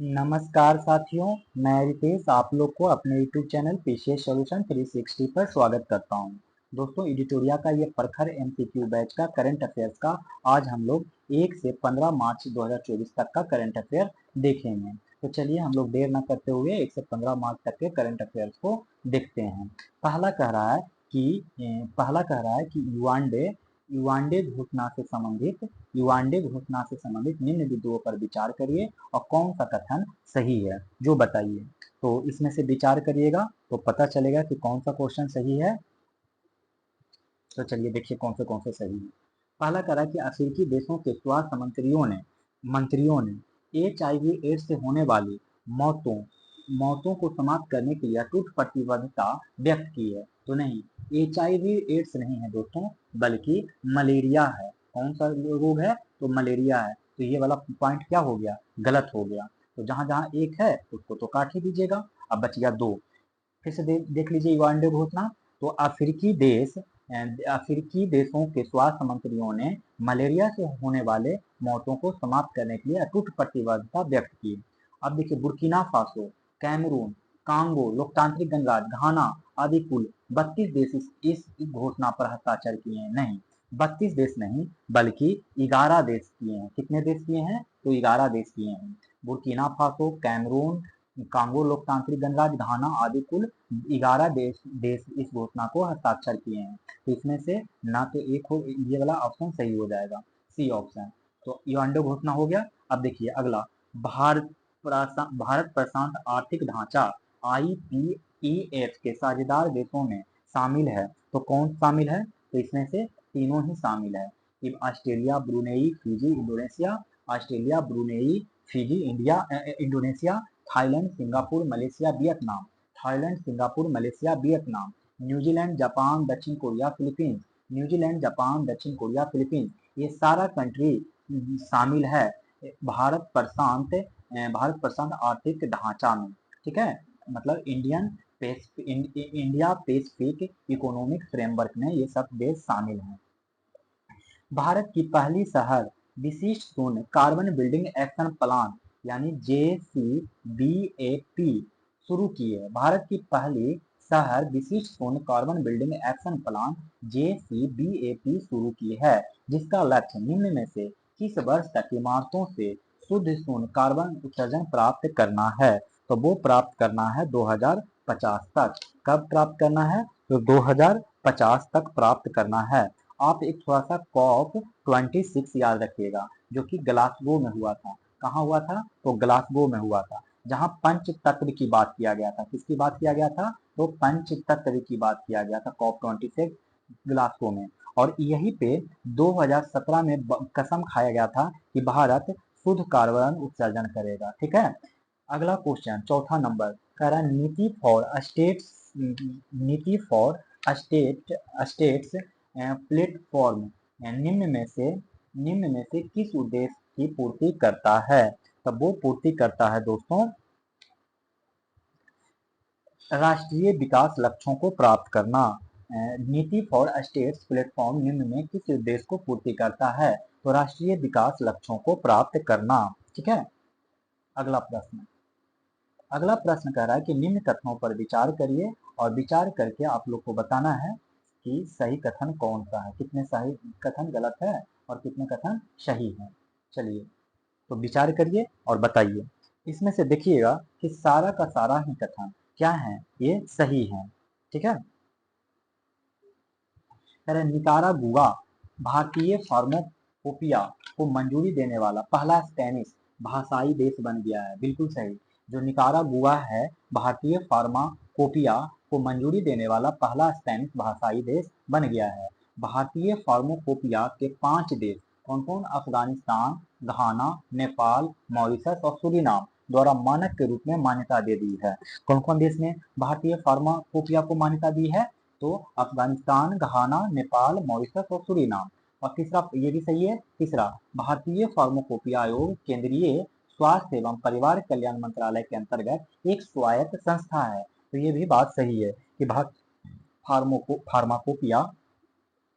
नमस्कार साथियों, मैं रितेश आप लोग को अपने यूट्यूब चैनल पीसीएस सॉल्यूशन 360 पर स्वागत करता हूं। दोस्तों, एडिटोरिया का ये प्रखर एमसीक्यू बैच का करंट अफेयर्स का आज हम लोग 1 से 15 मार्च 2024 तक का करंट अफेयर देखेंगे। तो चलिए हम लोग देर न करते हुए 1 से 15 मार्च तक के करंट अफेयर्स को देखते हैं। पहला कह रहा है कि युवांडे घोषणा से संबंधित निम्न बिंदुओं पर विचार करिए और कौन सा कथन सही है जो बताइए। तो इसमें से विचार करिएगा तो पता चलेगा कि कौन सा क्वेश्चन सही है। तो चलिए देखिए कौन से सही है। पहला कह रहा है कि अफ्रीकी देशों के स्वास्थ्य मंत्रियों ने HIV एड्स से होने वाली मौतों मौतों को समाप्त करने के लिए अटूट प्रतिबद्धता व्यक्त की है। तो नहीं, HIV एड्स नहीं है दोस्तों, बल्कि मलेरिया है। कौन सा रोग है? तो मलेरिया है। तो ये वाला पॉइंट क्या हो गया? गलत हो गया। तो जहां जहां एक है उसको तो काट ही दीजिएगा। अब बच गया दो। फिर से देख लीजिए युगांडे घोषणा। तो अफ्रीकी देशों के स्वास्थ्य मंत्रियों ने मलेरिया से होने वाले मौतों को समाप्त करने के लिए अटूट प्रतिबद्धता व्यक्त की। अब देखिए बुर्किना फासो, कैमरून, कांगो, लोकतांत्रिक गणराज्य, घाना आदि कुल 32 देश इस घोषणा पर हस्ताक्षर किए हैं। नहीं, 32 देश नहीं बल्कि 11 देश किए हैं। कितने देश किए हैं? तो 11 देश किए हैं। बुर्किना फासो, कैमरून, कांगो लोकतांत्रिक गणराज्य, घाना आदि कुल 11 देश इस घोषणा को हस्ताक्षर किए हैं। तो इसमें से ना तो एक हो, ये वाला ऑप्शन सही हो जाएगा, सी ऑप्शन। तो युगांडे घोषणा हो गया। अब देखिए अगला, भारत प्रशांत आर्थिक ढांचा IPEF के साझेदार देशों में शामिल है। तो कौन शामिल है? तो इसमें से तीनों ही शामिल है। Australia, Brunei, Fiji, Indonesia. Australia, Brunei, Fiji, Indonesia, Thailand, Singapore, Malaysia, Vietnam. Thailand, Singapore, Malaysia, Vietnam. New Zealand, Japan, दक्षिण कोरिया, फिलीपींस। न्यूजीलैंड, जापान, दक्षिण कोरिया, फिलीपींस। ये सारा कंट्री शामिल है भारत प्रशांत आर्थिक ढांचा में। ठीक है, मतलब इंडिया पैसिफिक इकोनॉमिक फ्रेमवर्क में ये सब देश शामिल हैं। भारत की पहली शहर विशिष्ट शून्य कार्बन बिल्डिंग एक्शन प्लान यानी JCBAP शुरू की है। भारत की पहली शहर विशिष्ट शून्य carbon building action plan JCBAP शुरू की है, जिसका लक्ष्य निम्न में से किस वर्ष तक इमारतों से शुद्ध शून्य कार्बन उत्सर्जन प्राप्त करना है? तो वो प्राप्त करना है 2050 तक। कब प्राप्त करना है? तो 2050 तक प्राप्त करना है। आप एक थोड़ा सा COP26 याद रखिएगा, जो कि ग्लासगो में हुआ था। कहाँ हुआ था? तो ग्लासगो में हुआ था, जहाँ पंच तत्व की बात किया गया था। किसकी बात किया गया था? तो पंच तत्व की बात किया गया था COP26 ग्लासगो में। और यहीं पे 2017 में कसम खाया गया था कि भारत शुद्ध कार्बन उत्सर्जन करेगा। ठीक है, अगला क्वेश्चन चौथा नंबर कह रहा है नीति फॉर स्टेट्स प्लेटफॉर्म निम्न में से किस उद्देश्य की पूर्ति करता है? तब वो पूर्ति करता है दोस्तों राष्ट्रीय विकास लक्ष्यों को प्राप्त करना। नीति फॉर स्टेट्स प्लेटफॉर्म निम्न में किस उद्देश्य को पूर्ति करता है? तो राष्ट्रीय विकास लक्ष्यों को प्राप्त करना। ठीक है, अगला प्रश्न कह रहा है कि निम्न कथनों पर विचार करिए और विचार करके आप लोग को बताना है कि सही कथन कौन सा है, कितने सही कथन गलत है और कितने कथन सही है। चलिए तो विचार करिए और बताइए। इसमें से देखिएगा कि सारा का सारा ही कथन क्या है? ये सही है। ठीक है, निकारागुआ भारतीय फार्माकोपिया को मंजूरी देने वाला पहला स्पेनिश भाषाई देश बन गया है। बिल्कुल सही। जो निकारागुआ है भारतीय फार्माकोपिया को मंजूरी देने वाला पहला स्पेनिश भाषाई देश बन गया है। भारतीय फार्माकोपिया के 5 देश कौन कौन? अफगानिस्तान, घाना, नेपाल, मॉरिशस और सूरीनाम द्वारा मानक के रूप में मान्यता दे दी है। कौन कौन देश ने भारतीय फार्माकोपिया को मान्यता दी है? तो अफगानिस्तान, घाना, नेपाल, मॉरिशस और सूरीनाम। और तीसरा ये भी सही है। तीसरा, भारतीय फार्माकोपिया आयोग केंद्रीय स्वास्थ्य एवं परिवार कल्याण मंत्रालय के अंतर्गत एक स्वायत्त संस्था है। तो ये भी बात सही है कि फार्माकोपिया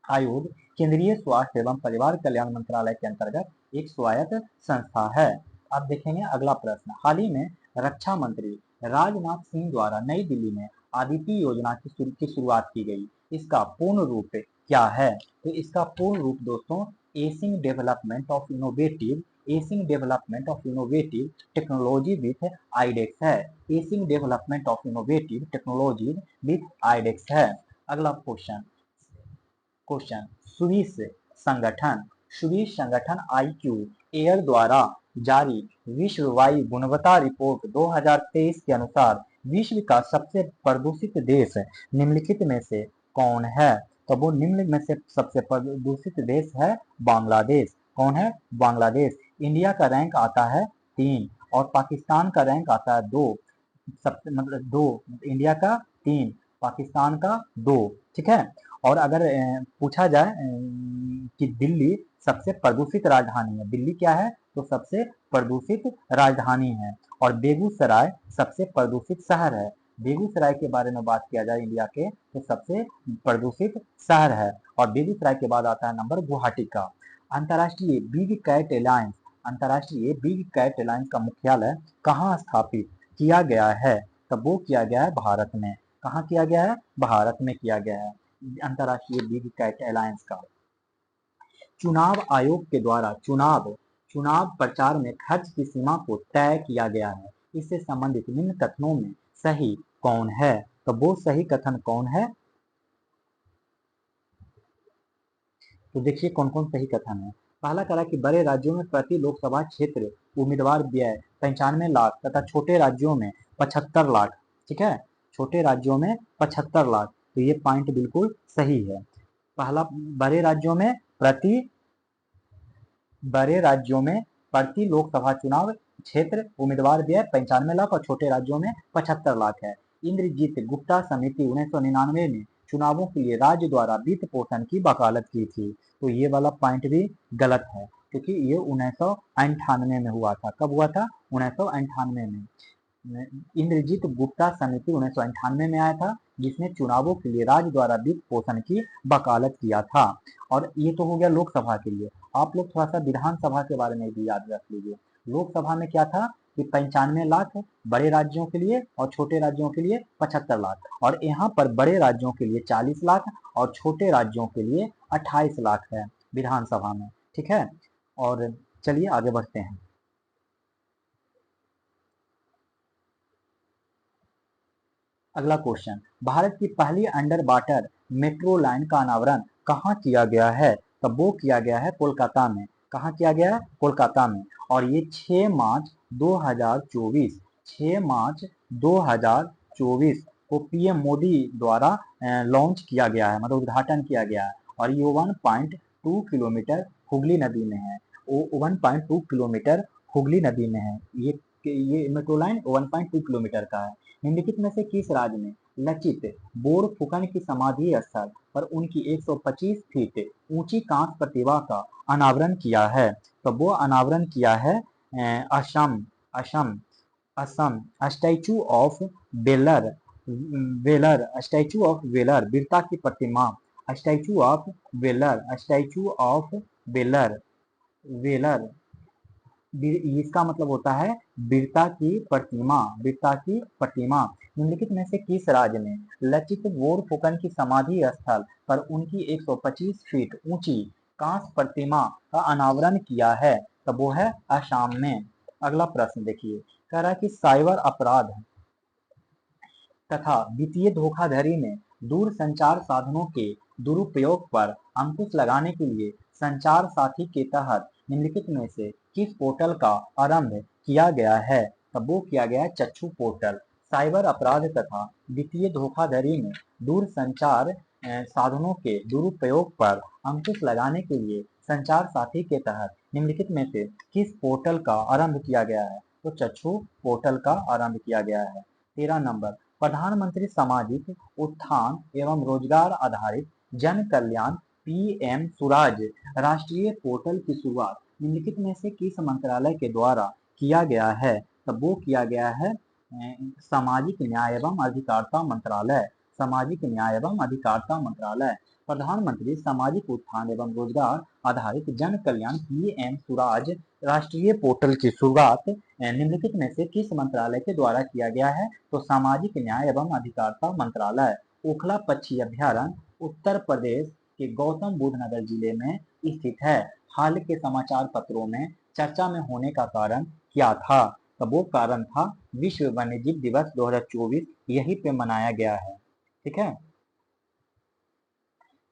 आयोग केंद्रीय स्वास्थ्य एवं परिवार कल्याण मंत्रालय के अंतर्गत एक स्वायत्त संस्था है। अब देखेंगे अगला प्रश्न। हाल ही में रक्षा मंत्री राजनाथ सिंह द्वारा नई दिल्ली में आदिति योजना की शुरुआत की गई। इसका पूर्ण रूप क्या है? तो इसका पूर्ण रूप दोस्तों acing development of innovative technology with iDEX है। Acing development of innovative technology with iDEX है। अगला क्वेश्चन स्विस संगठन IQ एयर द्वारा जारी विश्व वायु गुणवत्ता रिपोर्ट 2023 के अनुसार विश्व का सबसे प्रदूषित देश निम्नलिखित में से कौन है? तो वो निम्न में से सबसे प्रदूषित देश है बांग्लादेश। कौन है? बांग्लादेश। इंडिया का रैंक आता है 3 और पाकिस्तान का रैंक आता है 2। सबसे मतलब 2, इंडिया का 3, पाकिस्तान का 2। ठीक है। और अगर पूछा जाए कि दिल्ली सबसे प्रदूषित राजधानी है, दिल्ली क्या है? तो सबसे प्रदूषित राजधानी है। और बेगूसराय सबसे प्रदूषित शहर है। बेगूसराय के बारे में बात किया जाए इंडिया के तो सबसे प्रदूषित शहर है। और बेगूसराय के बाद आता है नंबर गुवाहाटी का। अंतर्राष्ट्रीय बिग कैट एलायंस का मुख्यालय कहाँ स्थापित किया गया है? तब वो किया गया है भारत में। कहाँ किया गया है? भारत में किया गया है अंतर्राष्ट्रीय बिग कैट एलायंस का। चुनाव आयोग के द्वारा चुनाव प्रचार में खर्च की सीमा को तय किया गया है। इससे संबंधित निम्न कथनों में सही कौन है? तो वो सही कथन कौन है? तो देखिए कौन कौन सही कथन है। पहला कह रहा है कि बड़े राज्यों में प्रति लोकसभा क्षेत्र उम्मीदवार व्यय 95 लाख तथा छोटे राज्यों में 75 लाख। ठीक है, छोटे राज्यों में 75 लाख। तो ये पॉइंट बिल्कुल सही है। पहला बड़े राज्यों में प्रति लोकसभा चुनाव क्षेत्र उम्मीदवार व्यय 95 लाख और छोटे राज्यों में 75 लाख है। इंद्रजीत गुप्ता समिति 1999 में चुनावों के लिए राज्य द्वारा वित्त पोषण की वकालत की थी। तो ये वाला पॉइंट भी गलत है क्योंकि ये 1998 में हुआ था। कब हुआ था? 1998 में। इंद्रजीत गुप्ता समिति 1998 में आया था जिसने चुनावों के लिए राज्य द्वारा वित्त पोषण की वकालत किया था। और ये तो हो गया लोकसभा के लिए। आप लोग थोड़ा सा विधानसभा के बारे में भी याद रख लीजिए। लोकसभा में क्या था कि 95 लाख बड़े राज्यों के लिए और छोटे राज्यों के लिए 75 लाख। और यहाँ पर बड़े राज्यों के लिए 40 लाख और छोटे राज्यों के लिए 28 लाख है विधानसभा में। ठीक है, और चलिए आगे बढ़ते हैं। अगला क्वेश्चन, भारत की पहली अंडर वाटर मेट्रो लाइन का अनावरण कहाँ किया गया है? तब वो किया गया है कोलकाता में। कहाँ किया गया है? कोलकाता में। और ये 6 मार्च 2024 6 मार्च 2024 को पीएम मोदी द्वारा लॉन्च किया गया है, मतलब उद्घाटन किया गया है। और ये 1.2 किलोमीटर हुगली नदी में है। 1.2 किलोमीटर हुगली नदी में है। ये मेट्रो लाइन 1.2 किलोमीटर का है। निम्नलिखित में से किस राज्य में लचित बोरफुकन की समाधि स्थल पर उनकी 125 फीट ऊंची कांस्य प्रतिमा का अनावरण किया है? तो वो अनावरण किया है Assam Assam Assam statue of baler वीरता की प्रतिमा। स्टैचू ऑफ बेलर वेलर इसका मतलब होता है वीरता की प्रतिमा। वीरता की प्रतिमा। निम्नलिखित में से किस राज्य में लचित बोरफुकन की समाधि स्थल पर उनकी 125 फीट ऊंची कांस्य प्रतिमा का अनावरण किया है? तो वो है असम में। अगला प्रश्न देखिए, कह रहा है कि साइबर अपराध तथा वित्तीय धोखाधड़ी में दूरसंचार साधनों के दुरुपयोग पर अंकुश लगाने के लिए संचार साथी के तहत निम्नलिखित में से किस पोर्टल का आरंभ किया गया है? तब वो किया गया है चक्षु पोर्टल। साइबर अपराध तथा वित्तीय धोखाधड़ी में दूरसंचार साधनों के दुरुपयोग पर अंकुश लगाने के लिए संचार साथी के तहत निम्नलिखित में से किस पोर्टल का आरंभ किया गया है? तो चक्षु पोर्टल का आरंभ किया गया है। 13 नंबर, प्रधानमंत्री सामाजिक उत्थान एवं रोजगार आधारित जन कल्याण PM स्वराज राष्ट्रीय पोर्टल की शुरुआत निम्नलिखित में से किस मंत्रालय के द्वारा किया गया है? तब वो किया गया है सामाजिक न्याय एवं अधिकारिता मंत्रालय। सामाजिक न्याय एवं अधिकारिता मंत्रालय। प्रधानमंत्री सामाजिक उत्थान एवं रोजगार आधारित जन कल्याण पीएम स्वराज राष्ट्रीय पोर्टल की शुरुआत निम्नलिखित में से किस मंत्रालय के द्वारा किया गया है? तो सामाजिक न्याय एवं अधिकारिता मंत्रालय। ओखला पक्षी अभ्यारण्य उत्तर प्रदेश के गौतम बुद्ध नगर जिले में स्थित है। हाल के समाचार पत्रों में चर्चा में होने का कारण क्या था? तो वो कारण था विश्व वन्यजीव दिवस 2024 यहीं पे मनाया गया है। ठीक है,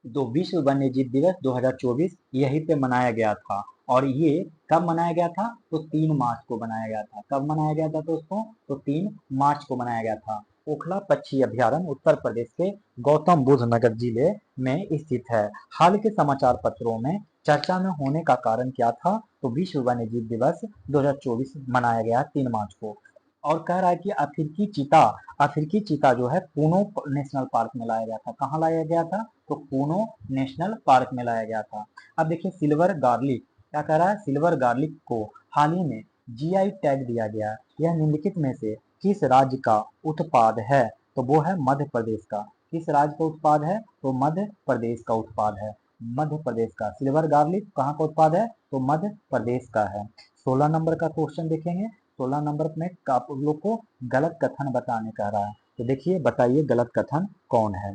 तो विश्व वन्यजीव दिवस 2024 यहीं पे मनाया गया था। और ये कब मनाया गया था? तो 3 मार्च को मनाया गया था। कब मनाया गया था दोस्तों? तो 3 मार्च को मनाया गया था। ओखला पक्षी अभ्यारण्य उत्तर प्रदेश के गौतम बुद्ध नगर जिले में स्थित है। हाल के समाचार पत्रों में चर्चा में होने का कारण क्या था? तो विश्व वन्यजीव दिवस 2024 मनाया गया 3 मार्च को। और कह रहा है कि अफ्रीकी चीता जो है पूनो नेशनल पार्क में लाया गया था। कहाँ लाया गया था? तो पूनो नेशनल पार्क में लाया गया था। अब देखिए सिल्वर गार्लिक, क्या कह रहा है? सिल्वर गार्लिक को हाल ही में जीआई टैग दिया गया। यह निम्नलिखित में से किस राज्य का उत्पाद है? तो वो है मध्य प्रदेश का। किस राज्य का उत्पाद है? तो मध्य प्रदेश का उत्पाद है। मध्य प्रदेश का सिल्वर गार्लिक कहाँ का उत्पाद है? तो मध्य प्रदेश का है। 16 नंबर का क्वेश्चन देखेंगे। 16 नंबर में आप लोग को गलत कथन बताने कह रहा है। तो देखिए बताइए गलत कथन कौन है?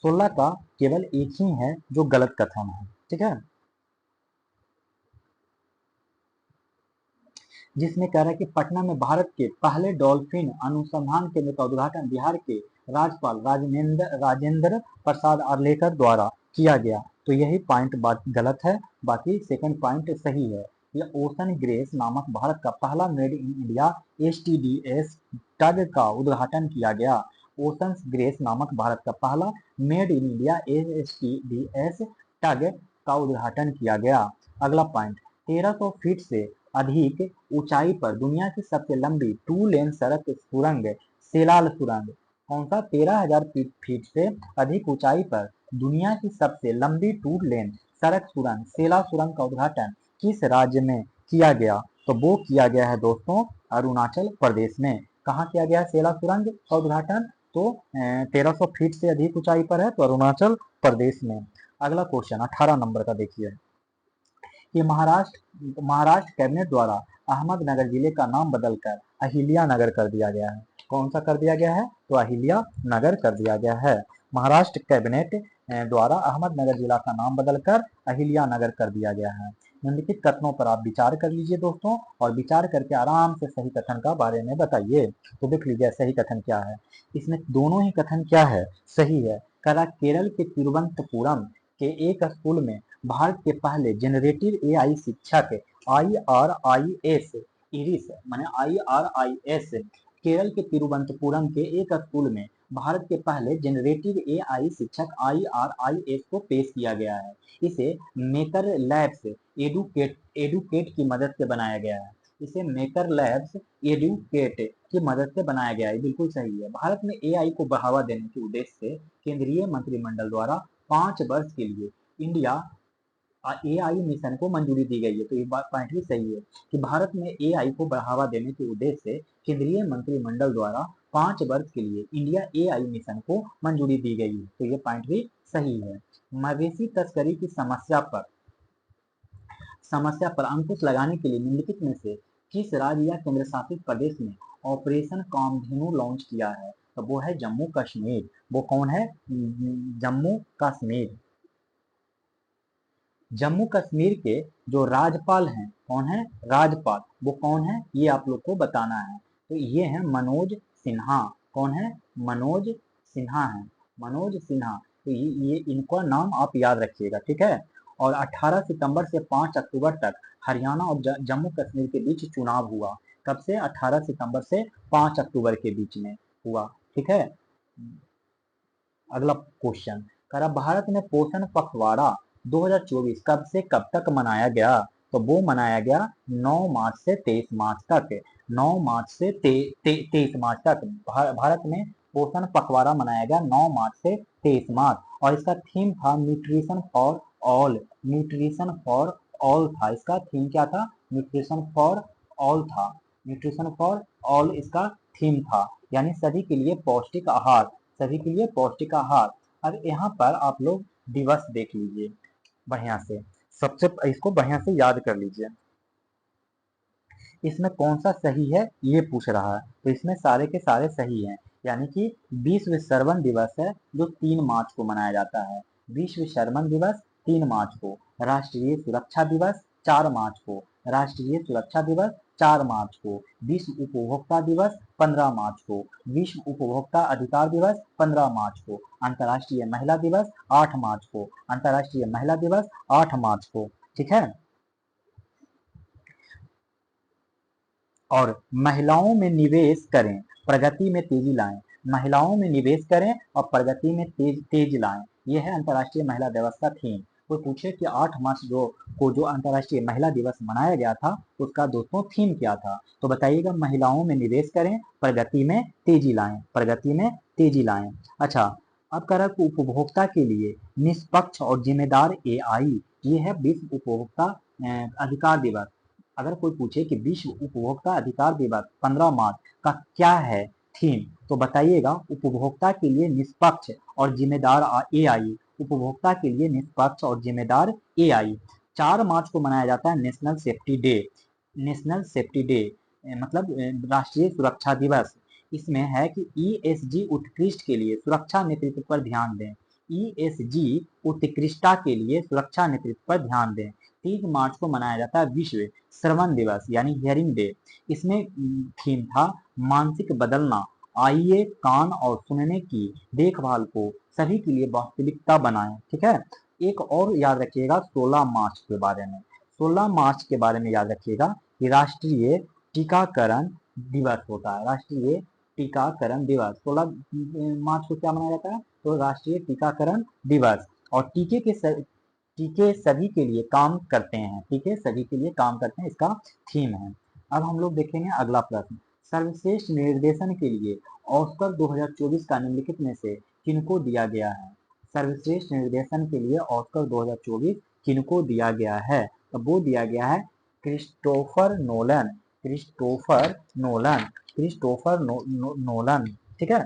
16 का केवल एक ही है जो गलत कथन है। ठीक है, जिसमें कह रहा है कि पटना में भारत के पहले डॉल्फिन अनुसंधान केंद्र का उद्घाटन बिहार के राज्यपाल राजेंद्र प्रसाद आर्लेकर द्वारा किया गया। तो यही पॉइंट बात गलत है, बाकी सेकंड पॉइंट सही है। यह ओशन ग्रेस नामक भारत का पहला मेड इन इंडिया एचटीडीएस टग का उद्घाटन किया गया। ओशन ग्रेस नामक भारत का पहला मेड इन इंडिया एचटीडीएस टग का उद्घाटन किया गया। अगला पॉइंट, 1300 फीट से अधिक ऊंचाई पर दुनिया की सबसे लंबी 2 लेन सड़क सुरंग सेलाल सुरंग। कौन सा? 13,000 फीट से अधिक ऊंचाई पर दुनिया की सबसे लंबी 2 लेन सड़क सुरंग सेला सुरंग का उद्घाटन किस राज्य में किया गया? तो वो किया गया है दोस्तों अरुणाचल प्रदेश में। कहाँ किया गया है सेला सुरंग का उद्घाटन? तो 1300 फीट से अधिक ऊंचाई पर है, तो अरुणाचल प्रदेश में। अगला क्वेश्चन 18 नंबर का देखिए कि महाराष्ट्र कैबिनेट द्वारा अहमदनगर जिले का नाम बदलकर अहिल्या नगर कर दिया गया है। कौन सा कर दिया गया है? तो अहिल्या नगर कर दिया गया है। महाराष्ट्र कैबिनेट द्वारा अहमदनगर जिला का नाम बदलकर अहिल्या नगर कर दिया गया है। निम्नलिखित कथनों पर आप विचार कर लीजिए दोस्तों, और विचार करके आराम से सही कथन का बारे में बताइए। तो देख लीजिए सही कथन क्या है। इसमें दोनों ही कथन क्या है? सही है। कह केरल के तिरुवनंतपुरम के एक स्कूल में भारत के पहले जनरेटिव एआई शिक्षक IRIS इरिस माने IRIS केरल के तिरुवनंतपुरम के एक स्कूल में भारत के पहले जनरेटिव एआई शिक्षक IRIS को पेश किया गया है। इसे मेकर लैब्स एडुकेट की मदद से बनाया गया है। इसे मेकर लैब्स एडुकेट की मदद से बनाया गया है। बिल्कुल सही है। भारत में एआई को बढ़ावा देने के उद्देश्य से केंद्रीय मंत्रिमंडल द्वारा 5 वर्ष के लिए इंडिया एआई मिशन को मंजूरी दी गई है। तो ये बात पॉइंट भी सही है कि भारत में एआई को बढ़ावा देने के उद्देश्य से केंद्रीय मंत्रिमंडल द्वारा 5 वर्ष के लिए इंडिया एआई मिशन को मंजूरी दी गई है। तो ये पॉइंट भी सही है। मवेशी तस्करी की समस्या पर अंकुश लगाने के लिए निम्नलिखित में से किस राज्य या केंद्र शासित प्रदेश ने ऑपरेशन कामधेनु लॉन्च किया है? तो वो है जम्मू कश्मीर। वो कौन है? जम्मू कश्मीर। जम्मू कश्मीर के जो राज्यपाल हैं, कौन है? राज्यपाल वो कौन है? ये आप लोग को बताना है। तो ये है मनोज सिन्हा। कौन है? मनोज सिन्हा है। मनोज सिन्हा। तो ये इनका नाम आप याद रखिएगा। ठीक है। और 18 सितंबर से 5 अक्टूबर तक हरियाणा और जम्मू कश्मीर के बीच चुनाव हुआ। कब से? 18 सितंबर से 5 अक्टूबर के बीच में हुआ। ठीक है। अगला क्वेश्चन कह रहा भारत में पोषण पखवाड़ा 2024 कब से कब तक मनाया गया? तो वो मनाया गया 9 मार्च से 23 मार्च तक। 9 मार्च से 23 मार्च तक भारत में पोषण पखवाड़ा मनाया गया 9 मार्च से 23 मार्च। और इसका थीम था nutrition for all. Nutrition for all था इसका थीम। क्या था? न्यूट्रिशन फॉर ऑल था। न्यूट्रिशन फॉर ऑल इसका थीम था, यानी सभी के लिए पौष्टिक आहार। सभी के लिए पौष्टिक आहार। अब यहाँ पर आप लोग दिवस देख लीजिए बढ़िया से, सबसे इसको बढ़िया से याद कर लीजिए। इसमें कौन सा सही है ये पूछ रहा है, तो इसमें सारे के सारे सही हैं। यानी कि विश्व श्रवण दिवस है जो 3 मार्च को मनाया जाता है। विश्व श्रवण दिवस 3 मार्च को। राष्ट्रीय सुरक्षा दिवस 4 मार्च को। राष्ट्रीय सुरक्षा दिवस 4 मार्च को। विश्व उपभोक्ता दिवस 15 मार्च को। विश्व उपभोक्ता अधिकार दिवस 15 मार्च को। अंतर्राष्ट्रीय महिला दिवस 8 मार्च को। अंतर्राष्ट्रीय महिला दिवस 8 मार्च को। ठीक है। और महिलाओं में निवेश करें, प्रगति में तेजी लाएं। महिलाओं में निवेश करें और प्रगति में तेज लाएं, यह है अंतर्राष्ट्रीय महिला दिवस का थीम। कोई पूछे कि 8 मार्च को जो अंतर्राष्ट्रीय महिला दिवस मनाया गया था उसका दोस्तों थीम क्या था, तो बताइएगा महिलाओं में निवेश करें, प्रगति में तेजी लाएं, प्रगति में तेजी लाएं। अच्छा, अब कह रहा है उपभोक्ता के लिए निष्पक्ष और जिम्मेदार एआई, ये है विश्व उपभोक्ता अधिकार दिवस। अगर कोई पूछे कि विश्व उपभोक्ता अधिकार दिवस 15 मार्च का क्या है थीम, तो बताइएगा उपभोक्ता के लिए निष्पक्ष और जिम्मेदार एआई। उपभोक्ता के लिए निष्पक्ष और जिम्मेदार एआई। 4 मार्च को मनाया जाता है national safety day. National safety day मतलब राष्ट्रीय सुरक्षा दिवस। इसमें है कि ईएसजी उत्कृष्ट के लिए सुरक्षा नेतृत्व पर ध्यान दें। ईएसजी उत्कृष्टता के लिए सुरक्षा नेतृत्व पर ध्यान दें। 3 मार्च को मनाया जाता है विश्व श्रवण दिवस यानी हियरिंग डे। इसमें थीम था मानसिक बदलना, आइए कान और सुनने की देखभाल को सभी के लिए वास्तविकता बनाएं। ठीक है। एक और याद रखिएगा 16 मार्च के बारे में। 16 मार्च के बारे में याद रखिएगा कि राष्ट्रीय टीकाकरण दिवस होता है। राष्ट्रीय टीकाकरण दिवस 16 मार्च को क्या मनाया जाता है, तो राष्ट्रीय टीकाकरण दिवस। और टीके सभी के लिए काम करते हैं, टीके सभी के लिए काम करते हैं, इसका थीम है। अब हम लोग देखेंगे अगला प्रश्न। सर्वश्रेष्ठ निर्देशन के लिए ऑस्कर 2024 का निम्नलिखित में से किनको दिया गया है। सर्वश्रेष्ठ निर्देशन के लिए ऑस्कर 2024 किनको दिया गया है, तो वो दिया गया है Christopher Nolan. Christopher Nolan. Christopher Nolan. ठीक है।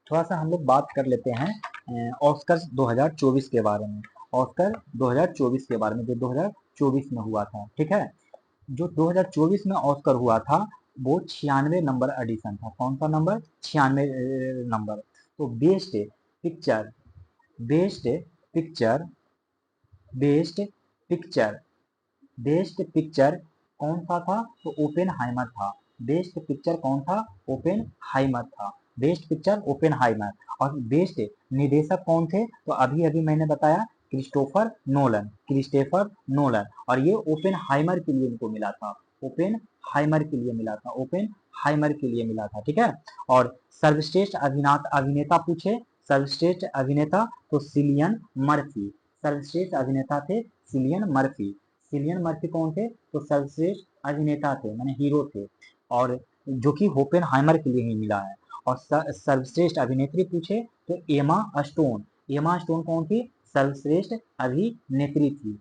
थोड़ा सा हम लोग बात कर लेते हैं ऑस्कर 2024 के बारे में। ऑस्कर 2024 के बारे में जो 2024 में हुआ था। ठीक है। जो 2024 में ऑस्कर हुआ था वो 96 नंबर एडिशन था। कौन सा नंबर, 96 नंबर। तो best picture, best picture, best picture, best picture कौन सा था, तो ओपेनहाइमर था। बेस्ट पिक्चर कौन था, ओपेनहाइमर था। Best picture Oppenheimer. और बेस्ट निर्देशक कौन थे, तो अभी अभी मैंने बताया क्रिस्टोफर नोलन। Christopher Nolan. और ये ओपेनहाइमर के लिए इनको मिला था। ओपेनहाइमर के लिए मिला था। ओपेनहाइमर के लिए मिला था। ठीक है। और सर्वश्रेष्ठ अभिनेता पूछे, सर्वश्रेष्ठ अभिनेता तो सिलियन मर्फी। सर्वश्रेष्ठ अभिनेता थे सिलियन मर्फी। सिलियन मर्फी कौन थे, तो सर्वश्रेष्ठ अभिनेता थे, माने हीरो थे, और जो कि ओपेनहाइमर के लिए ही मिला है। और सर्वश्रेष्ठ अभिनेत्री पूछे तो एमा स्टोन। एमा स्टोन कौन थी, सर्वश्रेष्ठ अभिनेत्री थी।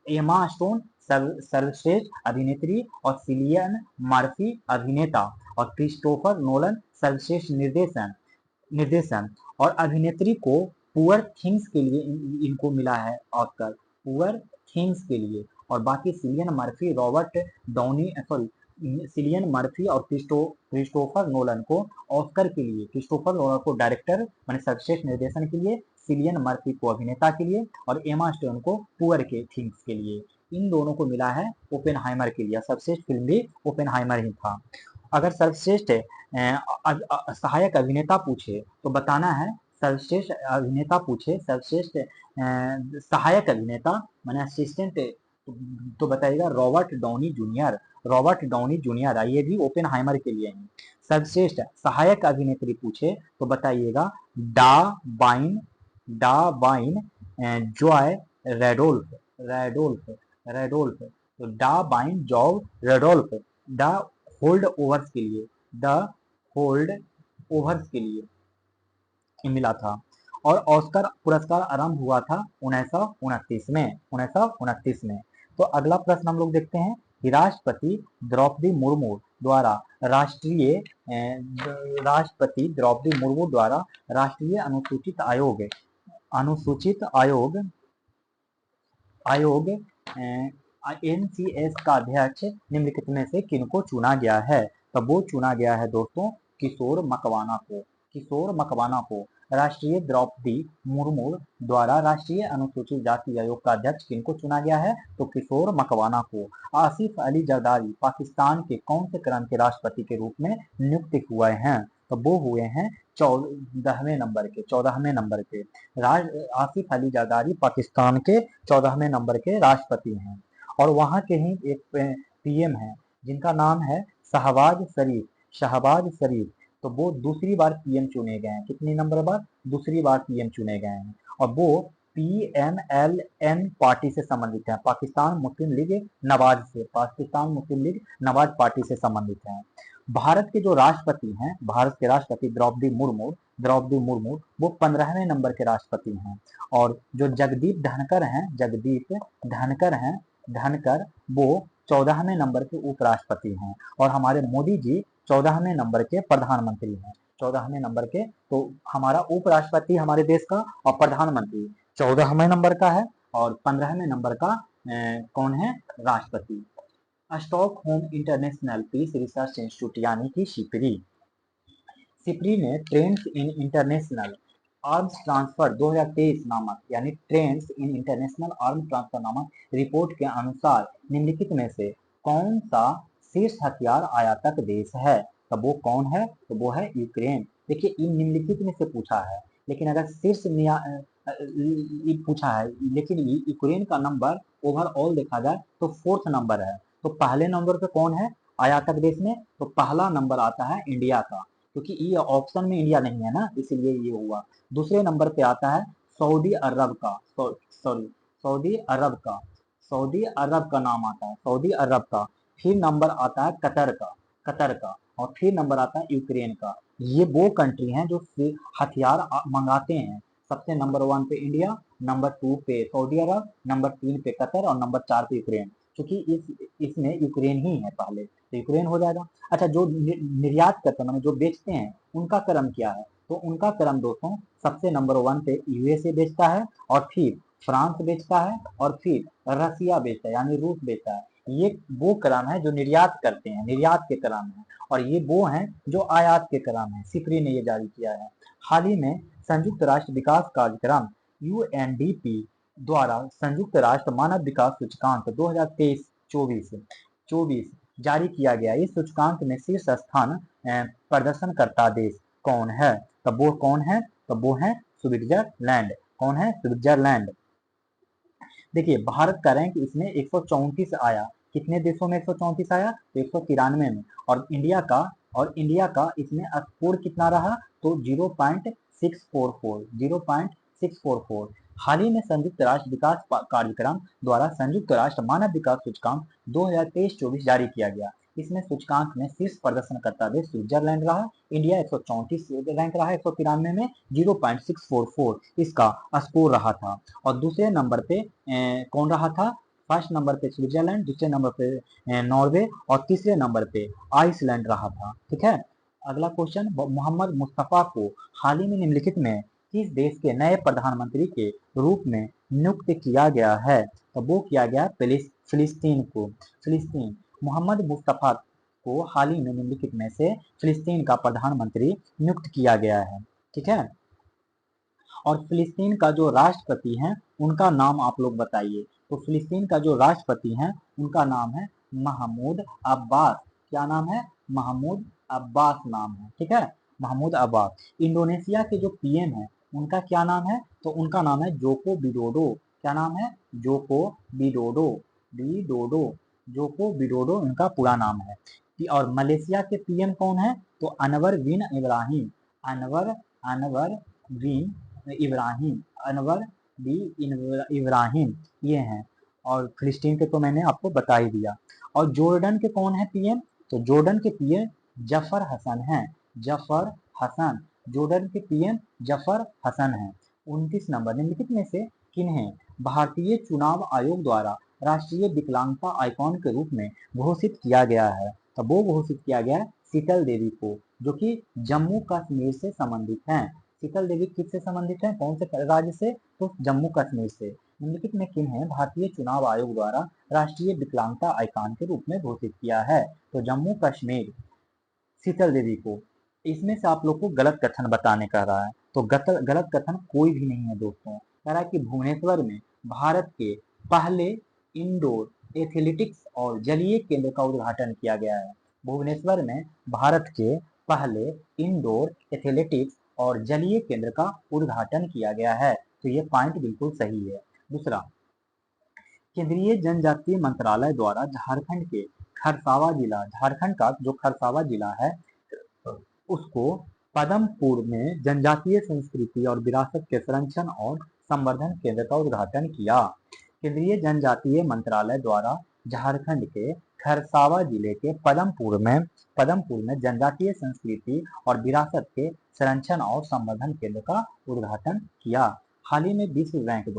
एमा स्टोन सर्वश्रेष्ठ अभिनेत्री और सिलियन मर्फी अभिनेता। और क्रिस्टोफर नोलन सर्वश्रेष्ठ निर्देशन। निर्देशन और अभिनेत्री को पुअर थिंग्स के लिए इनको मिला है ऑस्कर, पुअर थिंग्स के लिए। और बाकी Cillian Murphy, Robert Downey sorry Cillian Murphy और क्रिस्टोफर नोलन को ऑस्कर के लिए, क्रिस्टोफर नोलन को डायरेक्टर माने सर्वश्रेष्ठ निर्देशन के लिए, सिलियन मर्फी को अभिनेता के लिए और एमा स्टोन को पुअर के थिंग्स के लिए। इन दोनों को मिला है ओपेनहाइमर के लिए। सर्वश्रेष्ठ फिल्म भी ओपेनहाइमर ही था। अगर सर्वश्रेष्ठ सहायक अभिनेता पूछे तो बताना है, सर्वश्रेष्ठ अभिनेता पूछे, सर्वश्रेष्ठ सहायक अभिनेता माने असिस्टेंट, तो बताइएगा Robert Downey junior. Robert Downey junior, ये भी ओपेनहाइमर के लिए है। सर्वश्रेष्ठ सहायक अभिनेत्री पूछे तो बताइएगा डा बाइन, डा बाइन जॉय रेडोल्फ। रेडोल्फ, रेडोल्फ। तो डा बाइन जॉय रेडोल्फ द होल्ड ओवर्स के लिए, द होल्ड ओवर्स के लिए मिला था। और ऑस्कर पुरस्कार आरंभ हुआ था 1929 में। 1929 में। तो अगला प्रश्न हम लोग देखते हैं कि राष्ट्रपति द्रौपदी मुर्मू द्वारा राष्ट्रीय अनुसूचित आयोग अनुसूचित आयोग आयोग एनसीएस का अध्यक्ष निम्नलिखित में से किनको चुना गया है? तो वो चुना गया है दोस्तों किशोर मकवाना को। किशोर मकवाना को राष्ट्रीय द्रौपदी मुर्मू द्वारा राष्ट्रीय अनुसूचित जाति आयोग का अध्यक्ष किनको चुना गया है? तो किशोर मकवाना को। आसिफ अली जरदारी पाकिस्तान के कौन से क्रम के राष्ट्रपति के रूप में नियुक्त हुए हैं? तो वो हुए हैं 14वें नंबर के आसिफ अली जरदारी पाकिस्तान के 14वें नंबर के राष्ट्रपति हैं। और वहाँ के ही एक पीएम है जिनका नाम है शहबाज शरीफ। तो वो दूसरी बार पीएम चुने गए हैं। कितनी नंबर बार? दूसरी बार पीएम चुने गए हैं। और वो PMLN पार्टी से संबंधित है, पाकिस्तान मुस्लिम लीग नवाज पार्टी से संबंधित है। भारत के जो राष्ट्रपति हैं, भारत के राष्ट्रपति द्रौपदी मुर्मू वो 15वें नंबर के राष्ट्रपति हैं। और जो जगदीप धनकर वो 14वें नंबर के उपराष्ट्रपति हैं। और हमारे मोदी जी 14वें नंबर के प्रधानमंत्री हैं। 14वें नंबर के, तो हमारा उपराष्ट्रपति हमारे देश का और प्रधानमंत्री 14वें नंबर का है और 15वें नंबर का कौन है? राष्ट्रपति। Stockholm International Peace Research Institute यानी कि सिपरी ने trends in international arms transfer 2023 नामक रिपोर्ट के अनुसार निम्नलिखित में से कौन सा शीर्ष हथियार आयातक देश है? तो वो कौन है? तो वो है यूक्रेन। देखिए इन निम्नलिखित में से पूछा है, लेकिन अगर पूछा है, लेकिन यूक्रेन का नंबर ओवरऑल देखा जाए तो 4th नंबर है। तो पहले नंबर पे कौन है आयातक देश में? तो पहला नंबर आता है इंडिया का, क्योंकि ये ऑप्शन में इंडिया नहीं है ना, इसीलिए ये हुआ। दूसरे नंबर पे आता है सऊदी अरब का, सऊदी अरब का नाम आता है, सऊदी अरब का। फिर नंबर आता है कतर का और फिर नंबर आता है यूक्रेन का। ये वो कंट्री हैं जो हथियार मंगाते हैं। सबसे नंबर 1 पे इंडिया, नंबर 2 पे सऊदी अरब, नंबर 3 पे कतर और नंबर 4 पे यूक्रेन। क्योंकि इसमें यूक्रेन ही है पहले, तो यूक्रेन हो जाएगा। अच्छा, जो निर्यात करते हैं, जो बेचते हैं, उनका क्रम क्या है? तो उनका क्रम दोस्तों सबसे नंबर 1 पे यूएसए बेचता है और फिर फ्रांस बेचता है और फिर रसिया बेचता है यानी रूस बेचता है। ये वो क्रम है जो निर्यात करते हैं, निर्यात के क्रम है। और ये वो हैं जो आयात के क्रम है। सिफरी ने ये जारी किया है। हाल ही में संयुक्त राष्ट्र विकास कार्यक्रम UNDP द्वारा संयुक्त राष्ट्र मानव विकास सूचकांक 2023-24 जारी किया गया। इस सूचकांक में शीर्ष स्थान प्रदर्शनकर्ता देश कौन है? तो वो कौन है? तो वो है स्विट्जरलैंड। कौन है? स्विट्जरलैंड। देखिए भारत का रैंक इसमें 134 आया। कितने देशों में 134 आया? तो 193 में। और इंडिया का इसमें स्कोर कितना रहा? तो 0.644। हाल ही में संयुक्त राष्ट्र विकास कार्यक्रम द्वारा संयुक्त राष्ट्र मानव विकास सूचकांक 2023-24 जारी किया गया। इसमें सूचकांक में शीर्ष प्रदर्शन करता देश स्विट्जरलैंड रहा। इंडिया 134 रैंक रहा, 193 में 0.644 इसका स्कोर रहा था। और दूसरे नंबर पे कौन रहा था? फर्स्ट नंबर पे स्विट्जरलैंड, दूसरे नंबर पे नॉर्वे और तीसरे नंबर पे आइसलैंड रहा था। ठीक है। अगला क्वेश्चन, मोहम्मद मुस्तफा को हाल ही में निम्नलिखित में किस देश के नए प्रधानमंत्री के रूप में नियुक्त किया गया है? तो वो किया गया फिलिस्तीन। मोहम्मद मुस्तफा को हाल ही में निम्नलिखित में से फिलिस्तीन का प्रधानमंत्री नियुक्त किया गया है। ठीक है। और फिलिस्तीन का जो राष्ट्रपति हैं उनका नाम आप लोग बताइए। तो फिलिस्तीन का जो राष्ट्रपति हैं उनका नाम है महमूद अब्बास। क्या नाम है? महमूद अब्बास नाम है। ठीक है, महमूद अब्बास। इंडोनेशिया के जो पीएम है उनका क्या नाम है? तो उनका नाम है जोको विडोडो। क्या नाम है? जोको विडोडो इनका पूरा नाम है। और मलेशिया के पीएम कौन है? तो अनवर बिन इब्राहिम ये हैं। और फिलिस्तीन के तो मैंने आपको बता ही दिया। और जॉर्डन के कौन है पीएम? तो जॉर्डन के पीएम जफर हसन हैं। जॉर्डन के पीएम जफर हसन हैं। 29 नंबर, निम्नलिखित में से किन्हें भारतीय चुनाव आयोग द्वारा राष्ट्रीय विकलांगता आइकॉन के रूप में घोषित किया गया है? तो वो घोषित किया गया है शीतल देवी को, जो कि जम्मू कश्मीर से संबंधित हैं। शीतल देवी किससे संबंधित है, कौन से राज्य से, तो जम्मू कश्मीर से। निम्नलिखित में किन्हें भारतीय चुनाव आयोग द्वारा राष्ट्रीय विकलांगता आइकॉन के रूप में घोषित किया है, तो जम्मू कश्मीर शीतल देवी को। इसमें से आप लोग को गलत कथन बताने कह रहा है, तो गलत कथन कोई भी नहीं है दोस्तों। कह रहा है कि भुवनेश्वर में भारत के पहले इंडोर एथलेटिक्स और जलीय केंद्र का उद्घाटन किया गया है। भुवनेश्वर में भारत के पहले इंडोर एथलेटिक्स और जलीय केंद्र का उद्घाटन किया गया है, तो ये पॉइंट बिल्कुल सही है। दूसरा, केंद्रीय जनजातीय मंत्रालय द्वारा झारखंड के खरसावा जिला, झारखंड का जो खरसावा जिला है उसको पदमपुर में जनजातीय संस्कृति और विरासत के संरक्षण और संवर्धन केंद्र का उद्घाटन किया। केंद्रीय जनजातीय मंत्रालय द्वारा झारखंड के खरसावा जिले के पदमपुर में जनजातीय संस्कृति और विरासत के संरक्षण और संवर्धन केंद्र का उद्घाटन किया। हाल ही में विश्व बैंक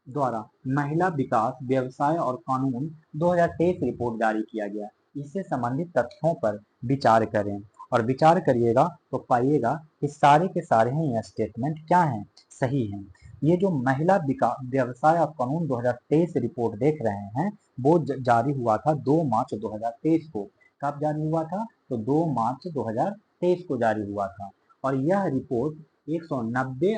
द्वारा महिला विकास, व्यवसाय और कानून 2023 रिपोर्ट जारी किया गया। इससे संबंधित तथ्यों पर विचार करें और विचार करिएगा तो पाइएगा कि सारे के सारे ही यह स्टेटमेंट क्या हैं, सही हैं। ये जो महिला विकास, व्यवसाय और कानून 2023 रिपोर्ट देख रहे हैं वो जारी हुआ था 2 मार्च 2023 को। कब जारी हुआ था, तो 2 मार्च 2023 को जारी हुआ था। और यह रिपोर्ट 190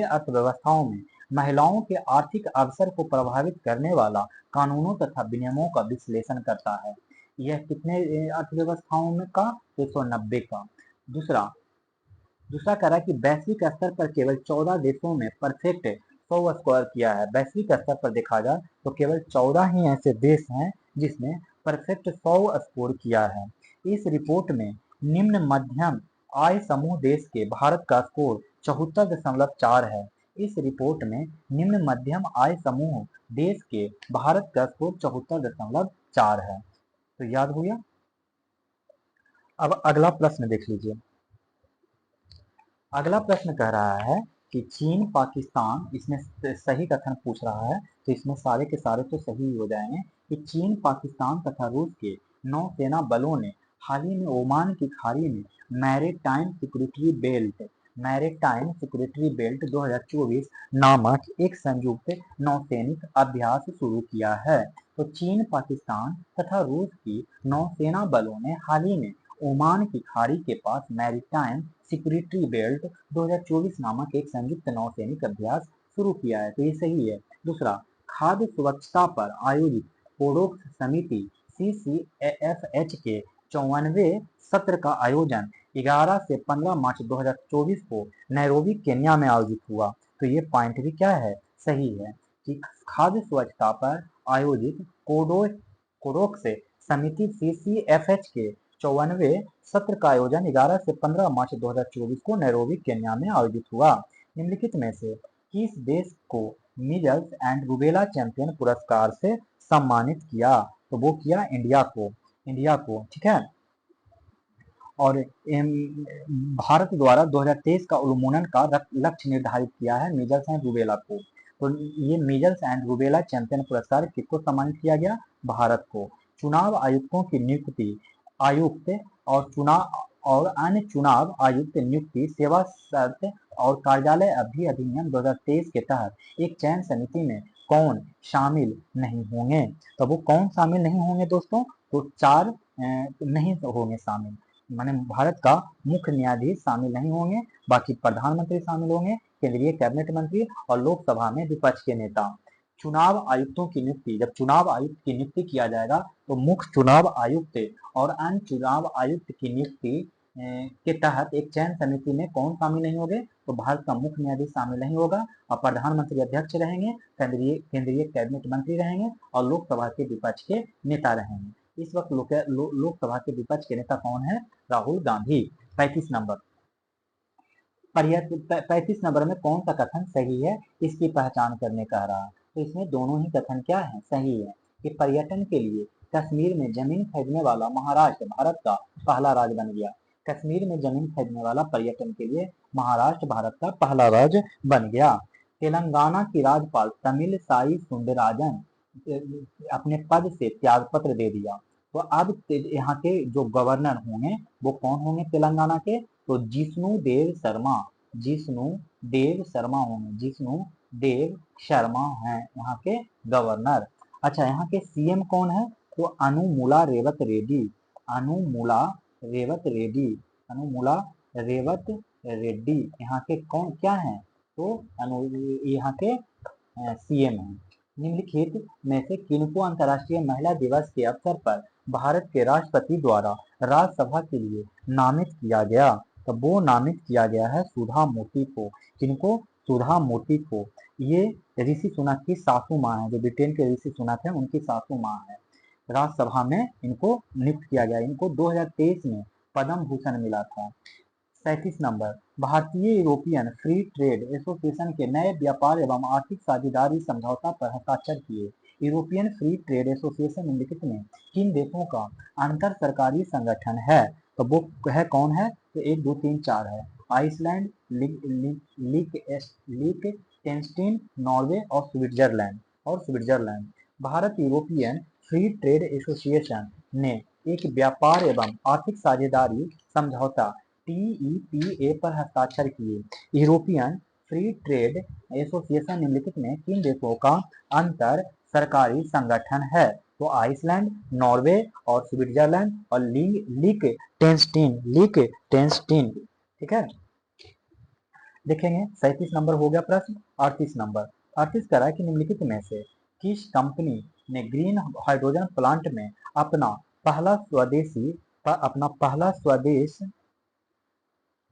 अर्थव्यवस्थाओं में महिलाओं के आर्थिक अवसर को प्रभावित करने वाला कानूनों तथा विनियमों का विश्लेषण करता है। यह कितने अर्थव्यवस्थाओं में का, 190 का। दूसरा कह रहा है कि वैश्विक स्तर पर केवल 14 देशों में परफेक्ट 100 स्कोर किया है। वैश्विक स्तर पर देखा जाए तो केवल 14 ही ऐसे देश हैं जिसने परफेक्ट 100 स्कोर किया है। इस रिपोर्ट में निम्न मध्यम आय समूह देश के भारत का स्कोर 74.4 है। इस रिपोर्ट में निम्न मध्यम आय समूह देश के भारत का स्कोर 74.4 है। तो याद हो गया। अब अगला प्रश्न देख लीजिए। अगला प्रश्न कह रहा है कि चीन पाकिस्तान, इसमें सही कथन पूछ रहा है, तो इसमें सारे के सारे तो सही हो जाएंगे कि चीन, पाकिस्तान तथा रूस के नौसेना बलों ने हाल ही में ओमान की खाड़ी में मैरीटाइम सिक्योरिटी बेल्ट 2024 नामक एक संयुक्त नौसैनिक अभ्यास शुरू किया है। तो चीन, पाकिस्तान तथा रूस की नौसेना बलों ने हाल ही में ओमान की खाड़ी के पास मैरीटाइम सिक्योरिटी बेल्ट 2024 नामक एक संयुक्त नौसैनिक अभ्यास शुरू किया है, तो ये सही है। दूसरा, खाद्य सुरक्षा पर आयोजित कोडोक्स समिति CCFH के 54वें सत्र का आयोजन 11 से 15 मार्च 2024 को नैरोबी केन्या में आयोजित हुआ। तो ये पॉइंट भी क्या है, सही है कि खाद्य स्वच्छता पर आयोजित कोडोक्स समिति CCFH के 54वें सत्र का आयोजन 11 से 15 मार्च 2024 को नैरोबी केन्या में आयोजित हुआ। निम्नलिखित में से किस देश को मीजल्स एंड रूबेला चैंपियन पुरस्कार से सम्मानित किया, तो वो किया इंडिया को, ठीक है। और भारत द्वारा 2023 का उन्मूलन का लक्ष्य निर्धारित किया है मीजल्स एंड रूबेला को। तो ये मीजल्स एंड रूबेला चैंपियन पुरस्कार किसको सम्मानित किया गया, भारत को। चुनाव आयुक्तों की नियुक्ति, आयुक्त और अन्य चुनाव आयुक्त नियुक्ति, सेवा शर्त और कार्यालय अवधि अधिनियम 2023 के तहत एक चयन समिति में कौन शामिल नहीं होंगे, तो वो कौन शामिल नहीं होंगे दोस्तों, तो 4 नहीं होंगे शामिल। माने भारत का मुख्य न्यायाधीश शामिल नहीं होंगे, बाकी प्रधानमंत्री शामिल होंगे, केंद्रीय कैबिनेट मंत्री और लोकसभा में विपक्ष के नेता। चुनाव आयुक्तों की नियुक्ति, जब चुनाव आयुक्त की नियुक्ति किया जाएगा तो मुख्य चुनाव आयुक्त और अन्य चुनाव आयुक्त की नियुक्ति के तहत एक चयन समिति में कौन शामिल नहीं होंगे, तो भारत का मुख्य न्यायाधीश शामिल नहीं होगा और प्रधानमंत्री अध्यक्ष रहेंगे, केंद्रीय कैबिनेट मंत्री रहेंगे और लोकसभा के विपक्ष के नेता रहेंगे। इस वक्त लोकसभा के विपक्ष के नेता कौन है, राहुल गांधी। 35 नंबर 35 नंबर में कौन सा कथन सही है, इसकी पहचान करने कह रहा है। तो इसमें दोनों ही कथन क्या है, सही है कि पर्यटन के लिए कश्मीर में जमीन खरीदने वाला महाराष्ट्र भारत का पहला राज्य बन गया। कश्मीर में जमीन खरीदने वाला पर्यटन के लिए महाराष्ट्र भारत का पहला राज्य बन गया। तेलंगाना की राज्यपाल तमिल साई सुंदरराजन अपने पद से त्यागपत्र दे दिया। तो अब यहाँ के जो गवर्नर होंगे वो कौन होंगे तेलंगाना के, तो जिष्णु देव शर्मा, जिष्णु देव शर्मा होंगे, जिष्णु देव शर्मा हैं यहाँ के गवर्नर। अच्छा, यहाँ के सीएम कौन है, तो अनुमुला रेवत रेड्डी, अनुमुला रेवत रेड्डी, अनुमुला रेवत रेड्डी यहाँ के कौन क्या है, तो यहाँ के सीएम हैं। निम्नलिखित में से किनको अंतर्राष्ट्रीय महिला दिवस के अवसर पर भारत के राष्ट्रपति द्वारा राज्यसभा के लिए नामित किया गया, तो वो नामित किया गया है सुधा मूर्ति को। किनको, सुधा मूर्ति को। ये ऋषि सुनक की सासू माँ है, जो ब्रिटेन के ऋषि सुनक है उनकी सासू माँ है। राज्यसभा में इनको नियुक्त किया गया, इनको 2023 में पद्म भूषण मिला था। 37 नंबर, भारतीय यूरोपियन फ्री ट्रेड एसोसिएशन के नए व्यापार एवं आर्थिक साझेदारी समझौता पर हस्ताक्षर किए। यूरोपियन फ्री ट्रेड एसोसिएशन निम्नलिखित में किन देशों का अंतर सरकारी संगठन है, तो वो है कौन है, तो 1 2 3 4 है, आइसलैंड, लिechtenstein, नॉर्वे और Switzerland. Bharat European free trade association ने एक व्यापार एवं आर्थिक साझेदारी समझौता TEPA पर हस्ताक्षर किए। यूरोपियन फ्री ट्रेड एसोसिएशन निम्नलिखित में किन देशों का अंतर सरकारी संगठन है, तो आइसलैंड, नॉर्वे और स्विट्जरलैंड और लिechtenstein। ठीक है, देखेंगे 37 नंबर हो गया प्रश्न। 38 नंबर, 38 कह रहा है कि निम्नलिखित में से किस कंपनी ने ग्रीन हाइड्रोजन प्लांट में अपना पहला स्वदेश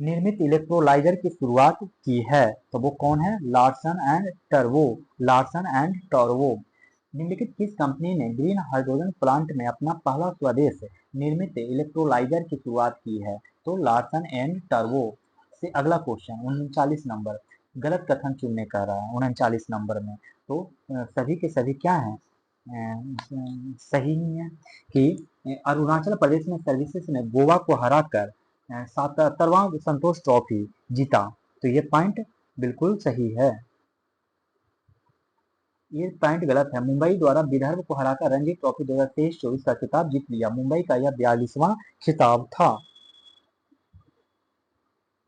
निर्मित इलेक्ट्रोलाइजर की शुरुआत की है, तो वो कौन है, लार्सन एंड टर्बो। निम्नलिखित किस कंपनी ने ग्रीन हाइड्रोजन प्लांट में अपना पहला स्वदेश निर्मित इलेक्ट्रोलाइजर की शुरुआत की है, तो लार्सन एंड टर्बो। से अगला क्वेश्चन 39 नंबर, गलत कथन चुनने कह रहा है 39 नंबर में, तो सभी के सभी क्या है, सही है कि अरुणाचल प्रदेश में सर्विसेज ने गोवा को हराकर 77वां संतोष ट्रॉफी जीता, तो ये पॉइंट बिल्कुल सही है, ये पॉइंट गलत है। मुंबई द्वारा विदर्भ को हराकर रणजी ट्रॉफी 2023-24 का खिताब जीत लिया, मुंबई का यह 42वां खिताब था।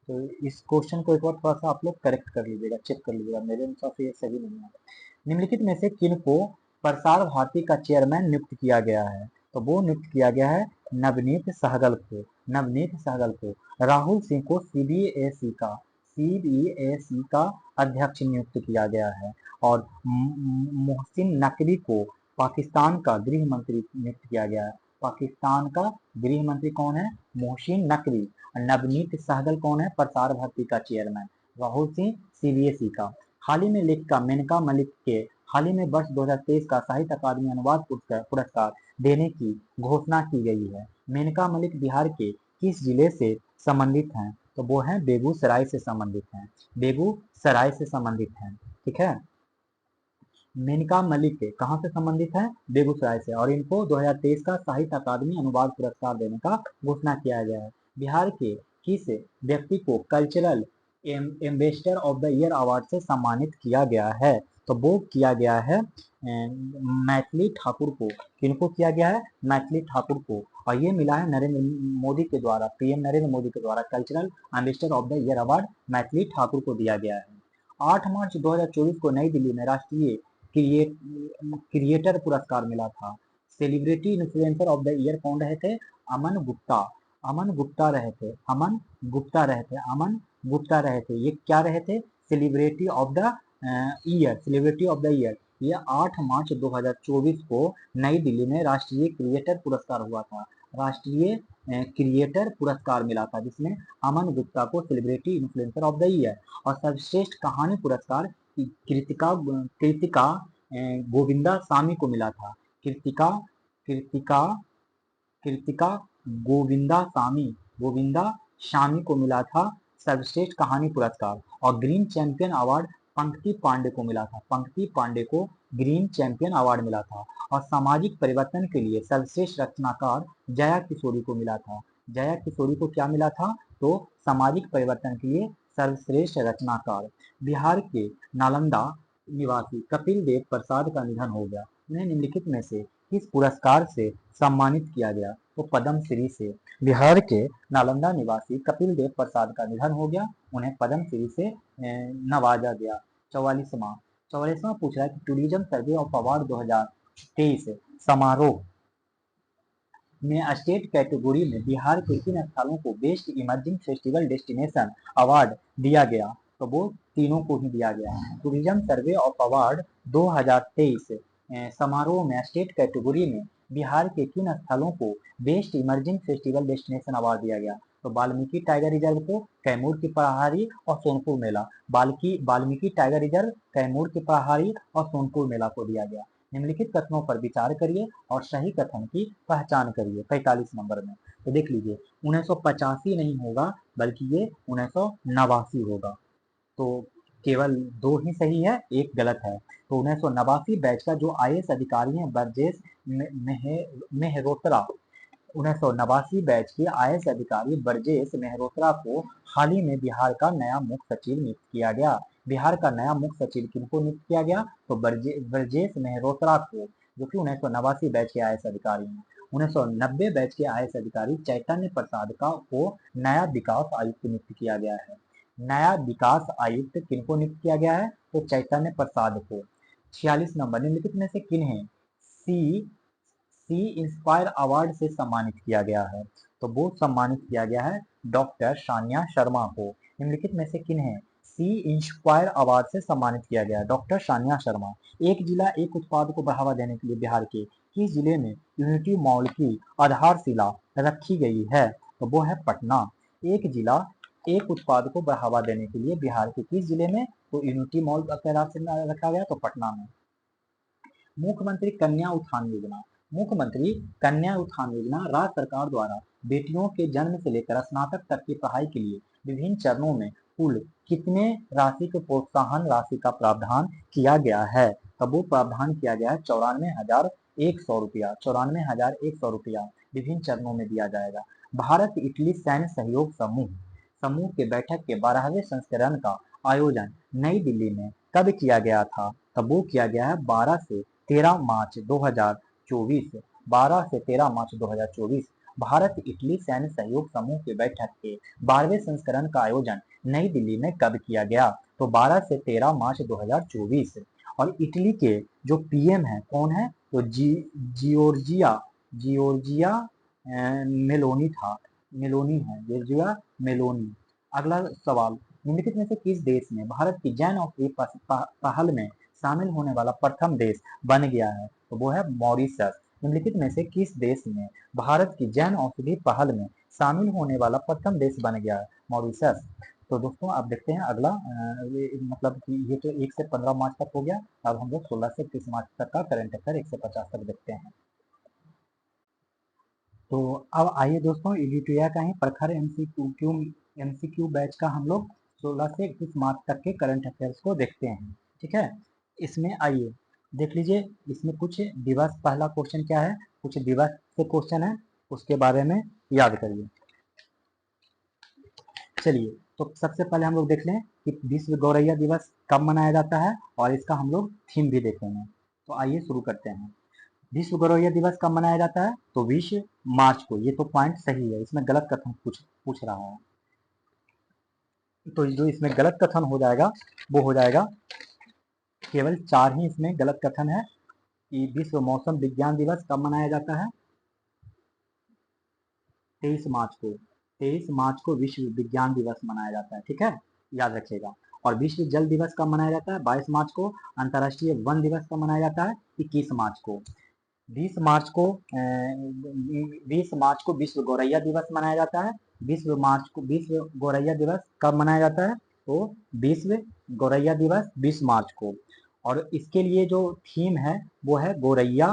तो इस क्वेश्चन को एक बार थोड़ा सा आप लोग करेक्ट कर लीजिएगा, चेक कर लीजिएगा, मेरे अनुसार से ये सही नहीं है। निम्नलिखित में से किनको प्रसार भारती का चेयरमैन नियुक्त किया गया है, तो वो नियुक्त किया गया है नवनीत सहगल को। राहुल सिंह को सीबीएसई का अध्यक्ष नियुक्त किया गया है, और मोहसिन नकवी को पाकिस्तान का गृह मंत्री नियुक्त किया गया है। पाकिस्तान का गृह मंत्री कौन है, मोहसिन नकवी। नवनीत सहगल कौन है, प्रसार भारती का चेयरमैन। राहुल सिंह सीबीएसई का। हाल ही में लेखिका मेनका मलिक के हाल ही में वर्ष 2023 का साहित्य अकादमी अनुवाद पुरस्कार देने की घोषणा की गई है। मेनका मलिक बिहार के किस जिले से संबंधित हैं, तो वो हैं बेगूसराय से संबंधित हैं, बेगूसराय से संबंधित हैं। ठीक है, मेनका मलिक कहाँ से संबंधित है, बेगूसराय से, और इनको 2023 का साहित्य अकादमी अनुवाद पुरस्कार देने का घोषणा किया गया है। बिहार के किस व्यक्ति को cultural ambassador of the year award से सम्मानित किया गया है, तो वो किया गया है मैथिली ठाकुर को। किनको किया गया है, मैथिली ठाकुर को, और ये मिला है नरेंद्र मोदी के द्वारा, पीएम नरेंद्र मोदी के द्वारा cultural ambassador of the year award Maithili Thakur को दिया गया है। 8 मार्च 2024 को नई दिल्ली में राष्ट्रीय क्रिएटर पुरस्कार मिला था। Celebrity influencer of the year कौन रहे थे, अमन गुप्ता रहे थे। ये क्या रहे थे, सेलिब्रिटी ऑफ द ईयर। ये 8 मार्च 2024 को नई दिल्ली में राष्ट्रीय क्रिएटर पुरस्कार हुआ था, राष्ट्रीय क्रिएटर पुरस्कार मिला था, जिसमें अमन गुप्ता को celebrity influencer of the year, और सर्वश्रेष्ठ कहानी पुरस्कार कृतिका गोविंदा स्वामी को मिला था। कृतिका गोविंदा स्वामी को मिला था सर्वश्रेष्ठ कहानी पुरस्कार, और ग्रीन चैंपियन अवार्ड पंकति पांडे को मिला था। पंकति पांडे को ग्रीन चैंपियन अवार्ड मिला था, और सामाजिक परिवर्तन के लिए सर्वश्रेष्ठ रचनाकार जया किशोरी को मिला था। जया किशोरी को क्या मिला था, तो सामाजिक परिवर्तन के लिए सर्वश्रेष्ठ रचनाकार। बिहार के नालंदा निवासी कपिल देव प्रसाद का निधन हो गया। उन्हें निम्नलिखित में से किस पुरस्कार से सम्मानित किया गया? तो पद्म श्री से। बिहार के नालंदा निवासी कपिल देव प्रसाद का निधन हो गया, उन्हें पद्म श्री से नवाजा गया। 44वां पूछ रहा है कि टूरिज्म सर्वे ऑफ अवार्ड 2023 समारोह में स्टेट कैटेगरी में बिहार के किन स्थलों को best emerging festival destination award दिया गया? तो वो तीनों को ही दिया गया। टूरिज्म सर्वे ऑफ अवार्ड 2023 समारोह में स्टेट कैटेगरी में बिहार के किन स्थलों को best emerging festival destination award दिया गया? तो वाल्मीकि टाइगर रिजर्व को, कैमूर की पहाड़ी और सोनपुर मेला। वाल्मीकि टाइगर रिजर्व, कैमूर की पहाड़ी और सोनपुर मेला को दिया गया। निम्नलिखित कथनों पर विचार करिए और सही कथन की पहचान करिए 45 नंबर में। तो देख लीजिए 1985 नहीं होगा बल्कि ये 1989 होगा। तो केवल 2 ही सही है, एक गलत है। तो 1989 बैच का जो आईएएस अधिकारी हैं ब्रजेश मेहरोत्रा, 1989 बैच के आईएएस अधिकारी ब्रजेश मेहरोत्रा को हाल ही में बिहार का नया मुख्य सचिव नियुक्त किया गया। बिहार का नया मुख्य सचिव किनको नियुक्त किया गया? तो ब्रजेश मेहरोत्रा को, जो कि 1989 बैच के आईएएस अधिकारी हैं। 1990 बैच के आईएएस अधिकारी चैतन्य प्रसाद को नया विकास आयुक्त नियुक्त किया गया है। नया विकास आयुक्त किनको नियुक्त किया गया है? तो चैतन्य प्रसाद को। 46 नंबर, निम्नलिखित में से किन्हें सी इंस्पायर अवार्ड से सम्मानित किया गया है? तो वो सम्मानित किया गया है डॉक्टर सान्या शर्मा को। निम्नलिखित में से किन्हें सी इंस्पायर अवार्ड से सम्मानित किया गया है? डॉक्टर सान्या शर्मा। एक जिला एक उत्पाद को बढ़ावा देने के लिए बिहार के किस जिले में यूनिटी मॉल की आधारशिला रखी गई है? तो वो है पटना। एक जिला एक उत्पाद को बढ़ावा देने के लिए बिहार के किस जिले में? तो यूनिटी मॉल की आधारशिला रखा गया, तो पटना में। मुख्यमंत्री कन्या उत्थान योजना। मुख्यमंत्री कन्या उत्थान योजना राज्य सरकार द्वारा बेटियों के जन्म से लेकर स्नातक तक की पढ़ाई के लिए विभिन्न चरणों में कुल कितने राशि के प्रोत्साहन राशि का प्रावधान किया गया है? तब वो प्रावधान किया गया है 94,100 रुपया। 94,100 रुपया विभिन्न चरणों में दिया जाएगा। भारत इटली सैन्य सहयोग समूह के बैठक के 12वें संस्करण का आयोजन नई दिल्ली में कब किया गया था? तब वो किया गया है 12 से 13 मार्च 2024। 12 से 13 मार्च 2024 भारत इटली सैन्य सहयोग समूह के बैठक के 12वें संस्करण का आयोजन नई दिल्ली में कब किया गया? तो 12 से 13 मार्च 2024। और इटली के जो पीएम है कौन है? तो जियोर्जिया मेलोनी है, जॉर्जिया मेलोनी। अगला सवाल, निम्नलिखित में से किस देश में भारत की जैन औषधि पहल में शामिल होने वाला प्रथम देश बन गया है? तो वो है मॉरिशस। निम्नलिखित में से किस देश में भारत की जैन औषधि पहल में शामिल होने वाला प्रथम देश बन गया है? मॉरिशस। तो दोस्तों अब देखते हैं अगला, मतलब कि ये तो 1 से 15 मार्च तक हो गया। अब हम लोग 16 से 30 मार्च तक का करंट अफेयर 1 से 50 तक देखते हैं। तो अब आइए दोस्तों एडिटोरिया का ही प्रखर एमसीक्यू बैच का हम लोग 16 से 31 मार्च तक के करंट अफेयर्स को देखते हैं। ठीक है, इसमें आइए देख लीजिए, इसमें कुछ दिवस, पहला क्वेश्चन क्या है, कुछ दिवस से क्वेश्चन है, उसके बारे में याद करिए। चलिए, तो सबसे पहले हम लोग देख लें कि विश्व गौरैया दिवस कब मनाया जाता है और इसका हम लोग थीम भी देखेंगे। तो आइए शुरू करते हैं। विश्व गौरैया दिवस कब मनाया जाता है? तो 20 मार्च को। ये तो पॉइंट सही है, इसमें गलत कथन पूछ रहा है। तो जो इसमें गलत कथन हो जाएगा वो हो जाएगा, केवल 4 ही इसमें गलत कथन है कि विश्व मौसम विज्ञान दिवस कब मनाया जाता है? 23 मार्च को। 23 मार्च को विश्व विज्ञान दिवस मनाया जाता है। ठीक है, याद रखिएगा। और विश्व जल दिवस कब मनाया जाता है? 22 मार्च को। अंतर्राष्ट्रीय वन दिवस कब मनाया जाता है? 21 मार्च को। 20 मार्च को 20 मार्च को विश्व गौरैया दिवस मनाया जाता है। विश्व गौरैया दिवस कब मनाया जाता है? तो विश्व गौरैया दिवस 20 मार्च को। और इसके लिए जो थीम है वो है गौरैया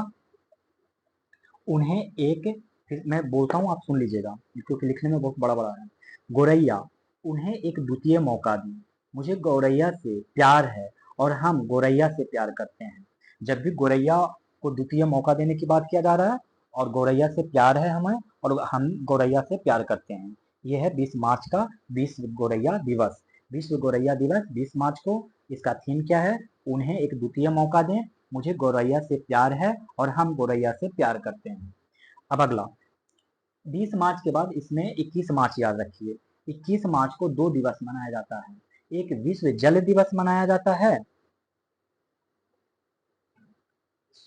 उन्हें एक, फिर मैं बोलता हूँ आप सुन लीजिएगा क्योंकि लिखने में बहुत बड़ा बड़ा है। गौरैया उन्हें एक द्वितीय मौका दी, मुझे गौरैया से प्यार है और हम गौरैया से प्यार करते हैं। जब भी गौरैया को द्वितीय मौका देने की बात किया जा रहा है और गौरैया से प्यार है हमें और हम गौरैया से प्यार करते हैं। यह है 20 मार्च का विश्व गौरैया दिवस। विश्व गौरैया दिवस 20 मार्च को। इसका थीम क्या है? उन्हें एक द्वितीय मौका दें मुझे गौरैया से प्यार है और हम गौरैया से प्यार करते हैं। अब अगला 20 मार्च के बाद इसमें 21 मार्च याद रखिए। 21 मार्च को दो दिवस मनाया जाता है। एक विश्व जल दिवस मनाया जाता है,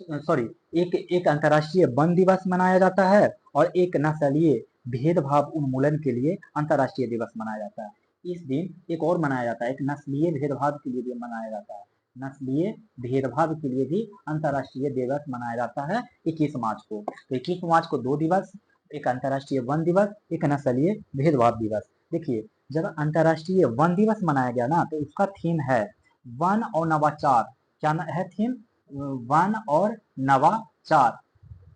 सॉरी, एक एक अंतर्राष्ट्रीय वन दिवस मनाया जाता है और एक नस्लीय भेदभाव उन्मूलन के लिए अंतर्राष्ट्रीय दिवस मनाया जाता है। इस दिन एक और मनाया जाता है, एक नस्लीय भेदभाव के लिए भी मनाया जाता है। नस्लीय भेदभाव के लिए भी अंतर्राष्ट्रीय दिवस मनाया जाता है 21 मार्च को। तो 21 मार्च को दो दिवस, एक अंतर्राष्ट्रीय वन दिवस, एक नस्लीय भेदभाव दिवस। देखिए, जब अंतर्राष्ट्रीय वन दिवस मनाया गया ना, तो उसका थीम है वन और नवाचार। क्या है थीम? वन और नवाचार।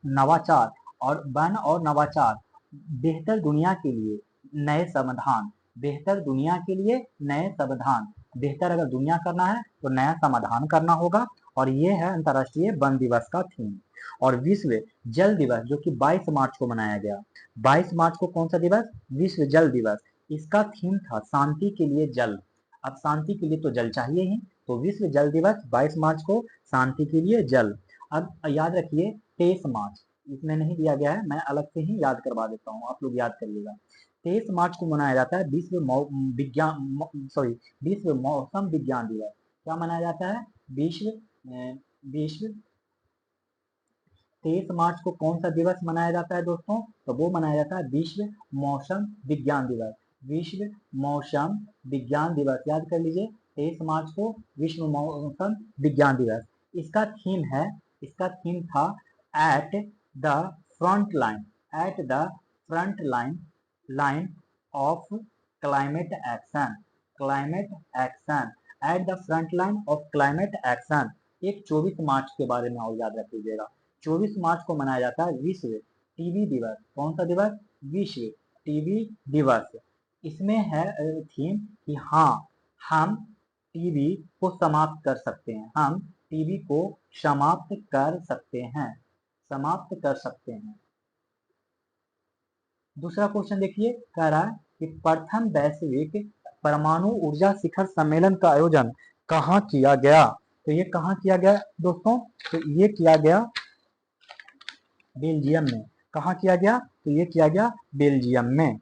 नवाचार और वन और नवाचार, बेहतर दुनिया के लिए नए समाधान। बेहतर दुनिया के लिए नए समाधान। बेहतर अगर दुनिया करना है तो नया समाधान करना होगा, और ये है अंतर्राष्ट्रीय वन दिवस का थीम। और विश्व जल दिवस जो कि 22 मार्च को मनाया गया। 22 मार्च को कौन सा दिवस? विश्व जल दिवस। इसका थीम था शांति के लिए जल। अब शांति के लिए तो जल चाहिए ही, तो विश्व जल दिवस 22 मार्च को शांति के लिए जल। अब याद रखिए 23 मार्च, इसमें नहीं दिया गया है, मैं अलग से ही याद करवा देता हूँ, आप लोग याद करिएगा। 23 मार्च को मनाया जाता है विश्व मौसम विज्ञान दिवस। क्या मनाया जाता है? विश्व 23 मार्च को कौन सा दिवस मनाया जाता है दोस्तों? तो वो मनाया जाता है विश्व मौसम विज्ञान दिवस। विश्व मौसम विज्ञान दिवस याद कर लीजिए, 23 मार्च को विश्व मौसम विज्ञान दिवस। इसका थीम है, इसका थीम था at the front line, at the front line line of climate action. Climate action, at the front line of climate action. एक 24 मार्च के बारे में और याद रख लीजिएगा। 24 मार्च को मनाया जाता है विश्व टीबी दिवस। कौन सा दिवस? विश्व टीबी दिवस। इसमें है थीम कि हाँ, हम टीबी को समाप्त कर सकते हैं। हम टीबी को समाप्त कर सकते हैं, समाप्त कर सकते हैं। दूसरा क्वेश्चन देखिए, कह रहा है कि प्रथम वैश्विक परमाणु ऊर्जा शिखर सम्मेलन का आयोजन कहाँ किया गया? तो ये कहाँ किया गया दोस्तों? तो ये किया गया बेल्जियम में। कहाँ किया गया? तो ये किया गया बेल्जियम में।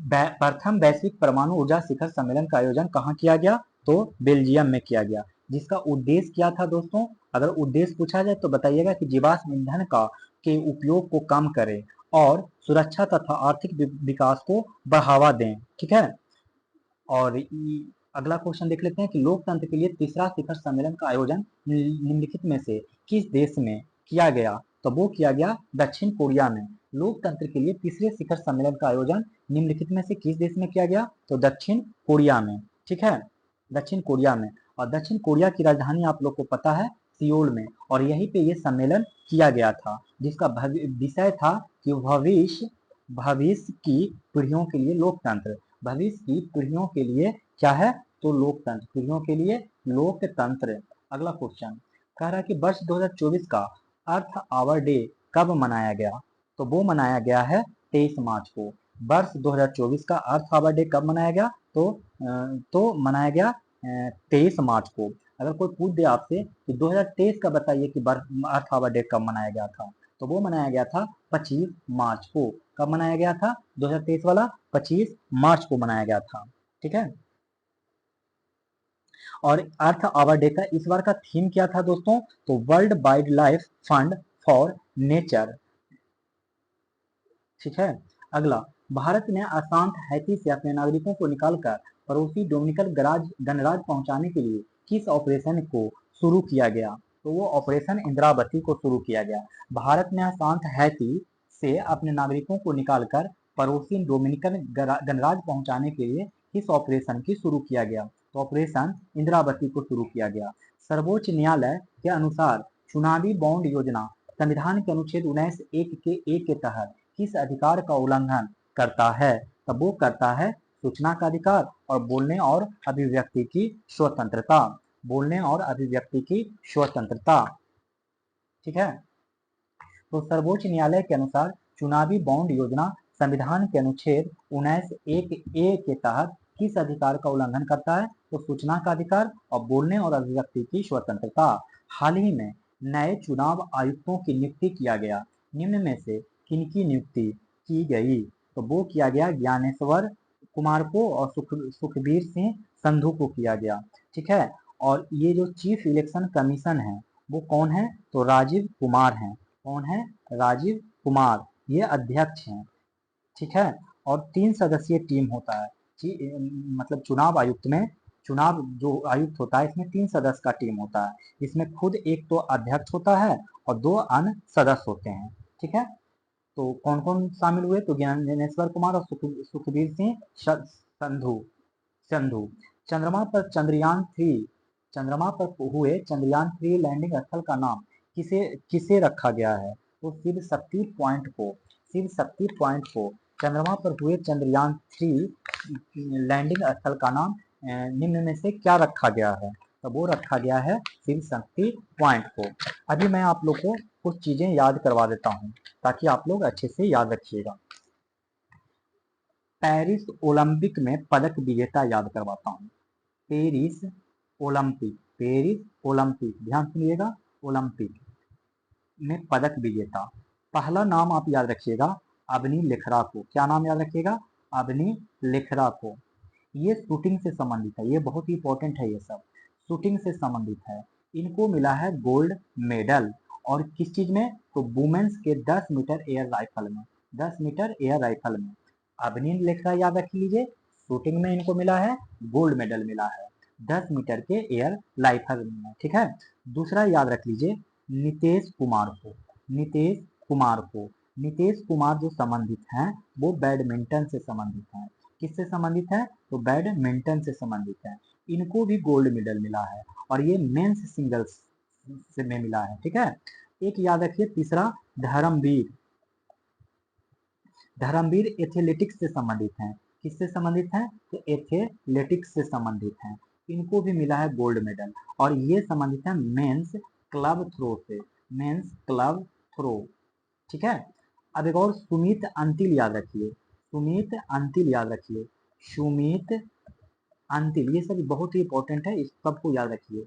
प्रथम वैश्विक परमाणु ऊर्जा शिखर सम्मेलन का आयोजन कहाँ किया गया? तो बेल्जियम में किया गया। जिसका उद्देश्य क्या था दोस्तों? अगर उद्देश्य पूछा जाए तो बताइएगा कि जीवाश्म ईंधन का के उपयोग को कम करें और सुरक्षा तथा आर्थिक विकास को बढ़ावा दें। ठीक है। और अगला क्वेश्चन देख लेते हैं कि लोकतंत्र के लिए तीसरा शिखर सम्मेलन का आयोजन निम्नलिखित में से किस देश में किया गया? तो वो किया गया दक्षिण कोरिया में। लोकतंत्र के लिए तीसरे शिखर सम्मेलन का आयोजन निम्नलिखित में से किस देश में किया गया? तो दक्षिण कोरिया में। ठीक है, दक्षिण कोरिया में। और दक्षिण कोरिया की राजधानी आप लोग को पता है सियोल में, और यहीं पे ये सम्मेलन किया गया था, जिसका विषय था कि भविष्य की पीढ़ियों के लिए लोकतंत्र। भविष्य की पीढ़ियों के लिए क्या है? तो लोकतंत्र, पीढ़ियों के लिए लोकतंत्र। अगला क्वेश्चन कह रहा है कि वर्ष 2024 का अर्थ आवर डे कब मनाया गया? तो वो मनाया गया है 23 मार्च को। वर्ष 2024 का अर्थ आवर डे कब मनाया गया? तो मनाया गया 23 मार्च को। अगर कोई पूछ दे आपसे कि 2023 का बताइए कि अर्थ आवर डे कब मनाया गया था, तो वो मनाया गया था 25 मार्च को। कब मनाया गया था? 2023 वाला 25 मार्च को मनाया गया था। ठीक है। और अर्थ आवर डे का इस बार का थीम क्या था दोस्तों? तो world wild life fund for nature. ठीक है। अगला, भारत ने अशांत हैती से अपने नागरिकों को निकालकर पड़ोसी डोमिनिकन गणराज्य पहुंचाने के लिए किस ऑपरेशन को शुरू किया गया? तो वो ऑपरेशन इंद्रावती को शुरू किया गया। भारत ने अशांत हैती से अपने नागरिकों को निकालकर पड़ोसी डोमिनिकन गणराज्य पहुंचाने के लिए किस ऑपरेशन की शुरू किया गया? तो ऑपरेशन इंद्रावती को शुरू किया गया। सर्वोच्च न्यायालय के अनुसार चुनावी बॉन्ड योजना संविधान के अनुच्छेद 19(1) के तहत किस अधिकार का उल्लंघन करता है? तब वो करता है सूचना का अधिकार और बोलने और अभिव्यक्ति की स्वतंत्रता। बोलने और अभिव्यक्ति की स्वतंत्रता। ठीक है। तो सर्वोच्च न्यायालय के अनुसार चुनावी बॉन्ड योजना संविधान के अनुच्छेद 19(1) के तहत किस अधिकार का उल्लंघन करता है? तो सूचना का अधिकार और बोलने और अभिव्यक्ति की स्वतंत्रता। हाल ही में नए चुनाव आयुक्तों की नियुक्ति किया गया, निम्न में से किनकी नियुक्ति की गई? तो वो किया गया ज्ञानेश्वर कुमार को और सुखबीर सिंह संधू को किया गया। ठीक है, और ये जो चीफ इलेक्शन कमीशन है वो कौन है? तो राजीव कुमार हैं। कौन है? राजीव कुमार, ये अध्यक्ष हैं। ठीक है, और 3 सदस्यीय टीम होता है। मतलब चुनाव आयुक्त में, चुनाव जो आयुक्त होता है इसमें 3 सदस्य का टीम होता है। इसमें खुद एक तो अध्यक्ष होता है और 2 अन्य सदस्य होते हैं। ठीक है, तो कौन कौन शामिल हुए? तो ज्ञानेश्वर कुमार और सुखबीर सिंह संधू संधू चंद्रमा पर चंद्रमा पर हुए चंद्रयान 3 लैंडिंग स्थल का नाम किसे किसे रखा गया है? तो शिव शक्ति पॉइंट को चंद्रमा पर हुए चंद्रयान 3 लैंडिंग स्थल का नाम निम्न में से क्या रखा गया है? तो वो रखा गया है शिव शक्ति पॉइंट को। अभी मैं आप लोग को कुछ चीजें याद करवा देता हूँ ताकि आप लोग अच्छे से याद रखिएगा। पेरिस ओलंपिक में पदक विजेता याद करवाता हूँ। पेरिस ओलंपिक ध्यान सुनिएगा, ओलंपिक में पदक विजेता। पहला नाम आप याद रखिएगा अवनी लेखरा को। क्या नाम याद रखिएगा? अवनी लेखरा को। ये शूटिंग से संबंधित है, ये बहुत ही इंपॉर्टेंट है, ये सब शूटिंग से संबंधित है। इनको मिला है गोल्ड मेडल। और किस चीज में? तो वुमेन्स के 10 मीटर एयर राइफल में, 10 मीटर एयर राइफल में अवनी लेखरा याद रख लीजिए। शूटिंग में इनको मिला है गोल्ड मेडल मिला है 10 मीटर के एयर राइफल में। ठीक है, दूसरा याद रख लीजिए नीतीश कुमार को। नीतीश कुमार को नीतीश कुमार जो संबंधित हैं वो बैडमिंटन से संबंधित हैं। किससे संबंधित है? तो बैडमिंटन से संबंधित है। इनको भी गोल्ड मेडल मिला है और ये मेंस सिंगल्स से में मिला है। ठीक है, एक याद रखिए तीसरा धर्मवीर। धर्मवीर एथलेटिक्स से संबंधित हैं। किससे संबंधित हैं? तो एथलेटिक्स से संबंधित हैं। इनको भी मिला है गोल्ड मेडल और ये संबंधित है मेंस क्लब थ्रो से, मेंस क्लब थ्रो। ठीक है, अब एक और सुमित अंतिल याद रखिए, सुमित अंतिल याद रखिए, सुमित अंतिल, ये सब बहुत ही इंपॉर्टेंट है, इस सबको याद रखिए।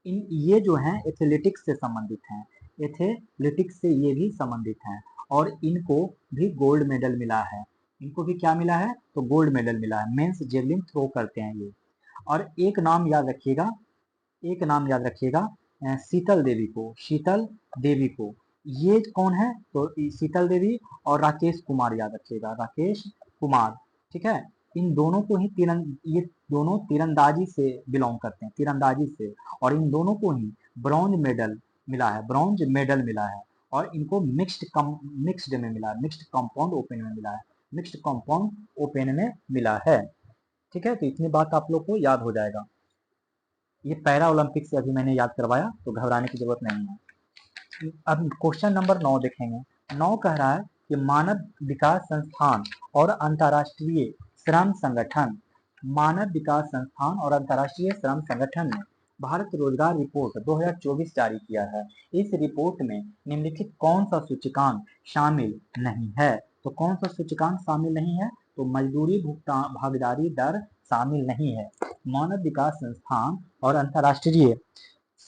इन ये जो हैं एथलेटिक्स से संबंधित हैं, एथलेटिक्स से ये भी संबंधित हैं और इनको भी गोल्ड मेडल मिला है। इनको भी क्या मिला है? तो गोल्ड मेडल मिला है। मेंस जेवलिन थ्रो करते हैं ये। और एक नाम याद रखिएगा, एक नाम याद रखिएगा शीतल देवी को, शीतल देवी को। ये कौन है? तो शीतल देवी और राकेश कुमार याद रखिएगा, राकेश कुमार। ठीक है, इन दोनों को ही ये दोनों तीरंदाजी से बिलोंग करते हैं, तीरंदाजी से, और इन दोनों को ही ब्रॉन्ज मेडल मिला है, ब्रॉन्ज मेडल मिला है। और इनको मिक्स्ड में मिला है, मिक्स्ड कंपाउंड ओपन में मिला है, मिक्स्ड कंपाउंड ओपन में मिला है। ठीक है, तो इतनी बात आप लोग को याद हो जाएगा। ये पैरा ओलंपिक से अभी मैंने याद करवाया तो घबराने की जरूरत नहीं है। अब क्वेश्चन नंबर 9 देखेंगे। 9 कह रहा है कि मानव विकास संस्थान और अंतर्राष्ट्रीय श्रम संगठन, मानव विकास संस्थान और अंतर्राष्ट्रीय श्रम संगठन ने भारत रोजगार रिपोर्ट 2024 जारी किया है। इस रिपोर्ट में निम्नलिखित कौन सा सूचकांक शामिल नहीं है? तो कौन सा सूचकांक शामिल नहीं है? तो मजदूरी भुगतान भागीदारी दर शामिल नहीं है। मानव विकास संस्थान और अंतर्राष्ट्रीय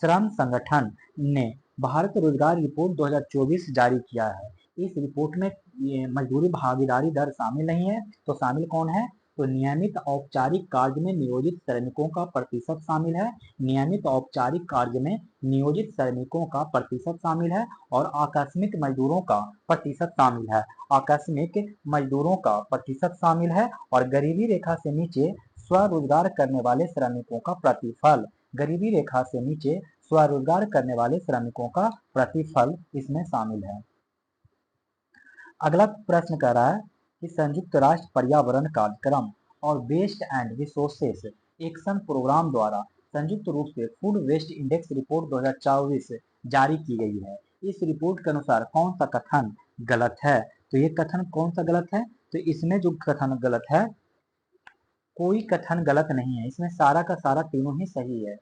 श्रम संगठन ने भारत रोजगार रिपोर्ट 2024 जारी किया है। इस रिपोर्ट में ये मजदूरी भागीदारी दर शामिल नहीं है। तो शामिल कौन है? तो नियमित औपचारिक कार्य में नियोजित श्रमिकों का प्रतिशत शामिल है, नियमित औपचारिक कार्य में नियोजित श्रमिकों का प्रतिशत शामिल है और आकस्मिक मजदूरों का प्रतिशत शामिल है, आकस्मिक मजदूरों का प्रतिशत शामिल है और गरीबी रेखा से नीचे स्वरोजगार करने वाले श्रमिकों का प्रतिफल, गरीबी रेखा से नीचे स्वरोजगार करने वाले श्रमिकों का प्रतिफल इसमें शामिल है। अगला प्रश्न कह रहा है कि संयुक्त राष्ट्र पर्यावरण कार्यक्रम और waste and resources action programme द्वारा संयुक्त रूप से फूड वेस्ट इंडेक्स रिपोर्ट 2024 जारी की गई है। इस रिपोर्ट के अनुसार कौन सा कथन गलत है? तो ये कथन कौन सा गलत है? तो इसमें जो कथन गलत है, कोई कथन गलत नहीं है, इसमें सारा का सारा तीनों ही सही है।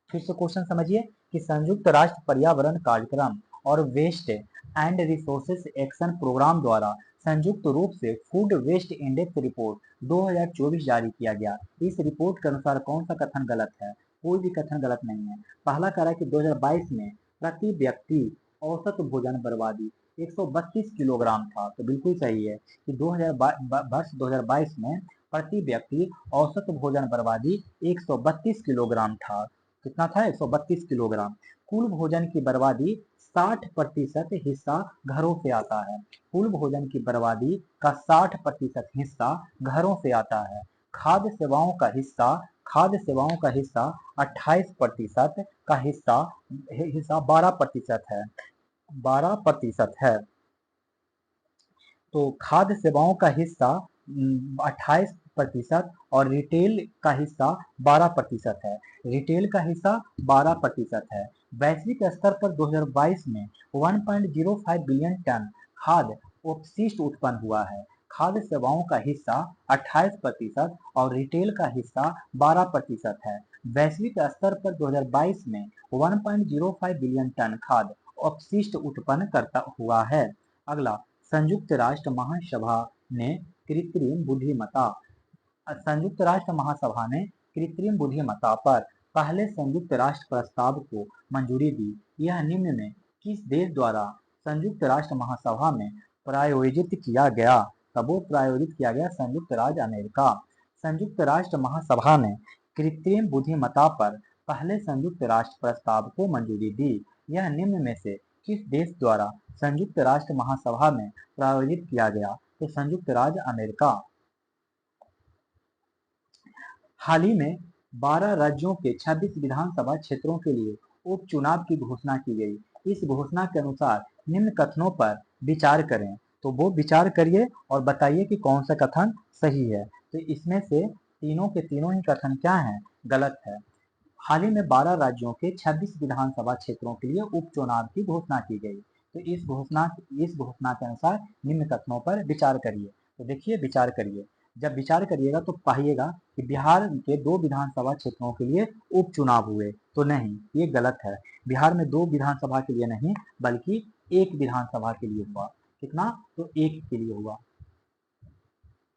फिर से क्वेश्चन समझिए कि संयुक्त राष्ट्र पर्यावरण कार्यक्रम और waste and resources action programme द्वारा संयुक्त रूप से फूड वेस्ट इंडेक्स रिपोर्ट 2024 जारी किया गया। इस रिपोर्ट के अनुसार कौन सा कथन गलत है? कोई भी कथन गलत नहीं है। पहला कह रहा है कि 2022 में प्रति व्यक्ति औसत भोजन बर्बादी 132 किलोग्राम था, तो बिल्कुल सही है कि वर्ष 2022 में प्रति व्यक्ति औसत भोजन बर्बादी 132 किलोग्राम था। कितना था? 132 किलोग्राम। कुल भोजन की बर्बादी 60% हिस्सा घरों से आता है। कुल भोजन की बर्बादी का 60% हिस्सा घरों से आता है। खाद्य सेवाओं का हिस्सा 28% का हिस्सा 12% है। 12% है। तो खाद्य सेवाओं का हिस्सा 28% और रिटेल का हिस्सा 12% है। रिटेल का हिस्सा 12% है। वैश्विक स्तर पर 2022 में 1.05 बिलियन टन खाद्य अपशिष्ट उत्पन्न हुआ है। खाद्य सेवाओं का हिस्सा 28% और रिटेल का हिस्सा 12% है। वैश्विक स्तर पर 2022 में 1.05 बिलियन टन खाद्य अपशिष्ट उत्पन्न करता हुआ है। अगला, संयुक्त राष्ट्र महासभा ने कृत्रिम बुद्धिमत्ता संयुक्त राष्ट्र महासभा ने कृत्रिम बुद्धिमत्ता पर पहले संयुक्त राष्ट्र प्रस्ताव को मंजूरी दी। यह निम्न में किस देश द्वारा संयुक्त राष्ट्र महासभा में प्रायोजित किया गया? तब वो प्रायोजित किया गया संयुक्त राज्य अमेरिका। संयुक्त राष्ट्र महासभा ने कृत्रिम बुद्धिमत्ता पर पहले संयुक्त राष्ट्र प्रस्ताव को मंजूरी दी। यह निम्न में से किस देश द्वारा संयुक्त राष्ट्र महासभा में प्रायोजित किया गया? तो संयुक्त राज्य अमेरिका। हाल ही में 12 राज्यों के 26 विधानसभा क्षेत्रों के लिए उपचुनाव की घोषणा की गई। इस घोषणा के अनुसार निम्न कथनों पर विचार करें। तो वो विचार करिए और बताइए कि कौन सा कथन सही है। तो इसमें से तीनों के तीनों ही कथन क्या हैं? गलत है। हाल ही में 12 राज्यों के 26 विधानसभा क्षेत्रों के लिए उपचुनाव की घोषणा की गई। तो इस घोषणा के अनुसार निम्न कथनों पर विचार करिए। तो देखिए, विचार करिए। जब विचार करिएगा तो पाइएगा कि बिहार के 2 विधानसभा क्षेत्रों के लिए उपचुनाव हुए। तो नहीं, ये गलत है। बिहार में 2 विधानसभा के लिए नहीं, बल्कि 1 विधानसभा के लिए हुआ। कितना? तो 1 के लिए हुआ।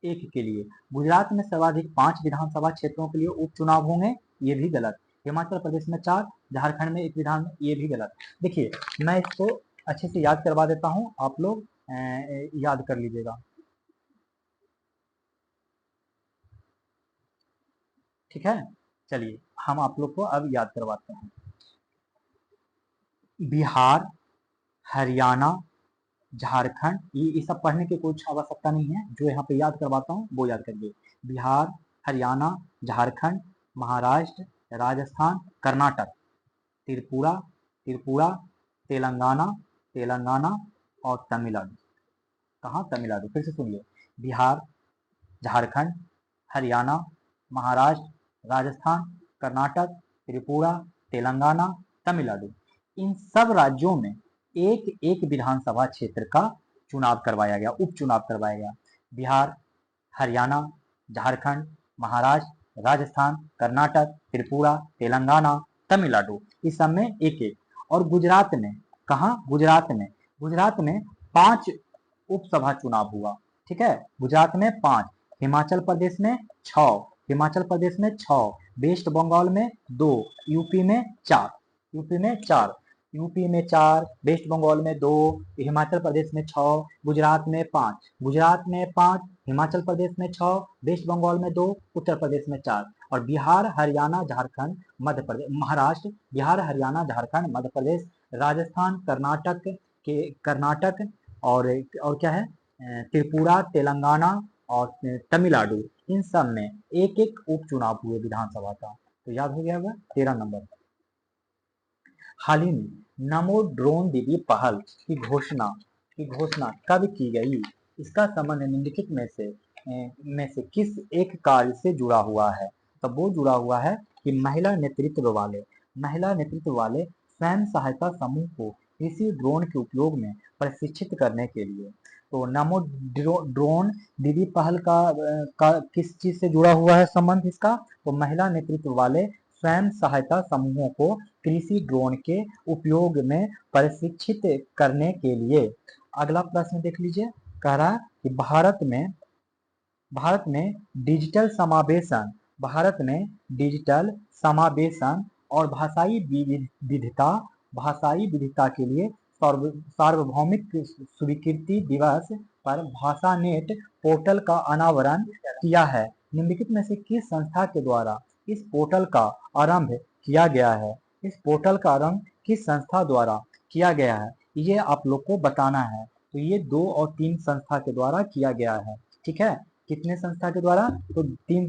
1 के लिए। गुजरात में सर्वाधिक 5 विधानसभा क्षेत्रों के लिए उपचुनाव होंगे, ये भी गलत। हिमाचल प्रदेश में 4, झारखंड में 1 विधान, ये भी गलत। देखिए, मैं इसको अच्छे से याद करवा देता हूँ, आप लोग याद कर लीजिएगा। ठीक है, चलिए हम आप लोग को अब याद करवाते हैं। बिहार, हरियाणा, झारखंड, ये सब पढ़ने की कुछ आवश्यकता नहीं है। जो यहाँ पे याद करवाता हूँ वो याद करिए। बिहार, हरियाणा, झारखंड, महाराष्ट्र, राजस्थान, कर्नाटक, त्रिपुरा, तेलंगाना और तमिलनाडु। कहाँ? तमिलनाडु। फिर से सुनिए। बिहार, झारखंड, हरियाणा, महाराष्ट्र, राजस्थान, कर्नाटक, त्रिपुरा, तेलंगाना, तमिलनाडु। इन सब राज्यों में एक एक विधानसभा क्षेत्र का चुनाव करवाया गया, उपचुनाव करवाया गया। बिहार, हरियाणा, झारखंड, महाराष्ट्र, राजस्थान, कर्नाटक, त्रिपुरा, तेलंगाना, तमिलनाडु, इस सब में एक एक। और गुजरात में, कहाँ? गुजरात में 5 उपसभा चुनाव हुआ। ठीक है, गुजरात में 5, हिमाचल प्रदेश में 6, वेस्ट बंगाल में 2, यूपी में 4, वेस्ट बंगाल में 2, हिमाचल प्रदेश में 6, गुजरात में 5, हिमाचल प्रदेश में 6, वेस्ट बंगाल में 2, उत्तर प्रदेश में 4। और बिहार, हरियाणा, झारखंड, मध्य प्रदेश, महाराष्ट्र, बिहार, हरियाणा, झारखंड, मध्य प्रदेश, राजस्थान, कर्नाटक और क्या है, त्रिपुरा, तेलंगाना और तमिलनाडु, इन सब में एक एक उपचुनाव हुए विधानसभा का। तो याद हो गया होगा। 13 नंबर। हाल ही में नमो ड्रोन दीदी पहल की घोषणा कब की गई? इसका संबंध निम्नलिखित में से किस एक कार्य से जुड़ा हुआ है? तो वो जुड़ा हुआ है कि महिला नेतृत्व वाले स्वयं सहायता समूह को कृषि ड्रोन के उपयोग में प्रशिक्षित करने के लिए। तो नमो ड्रोन दीदी पहल का किस चीज से जुड़ा हुआ है संबंध इसका? तो महिला नेतृत्व वाले स्वयं सहायता समूहों को कृषि ड्रोन के उपयोग में प्रशिक्षित करने के लिए। अगला प्रश्न देख लीजिए। कह रहा है कि भारत में भारत में डिजिटल समावेशन, भारत में डिजिटल समावेशन और भाषाई विविधता के लिए सार्वभौमिक स्वीकृति दिवस पर भाषा नेट पोर्टल का अनावरण किया है। निम्नलिखित में से किस संस्था के द्वारा इस पोर्टल का आरंभ किया गया है? इस पोर्टल का आरंभ किस संस्था द्वारा किया गया है, ये आप लोग को बताना है। तो ये 2 और 3 संस्था के द्वारा किया गया है। ठीक है, कितने संस्था के द्वारा? तो 3,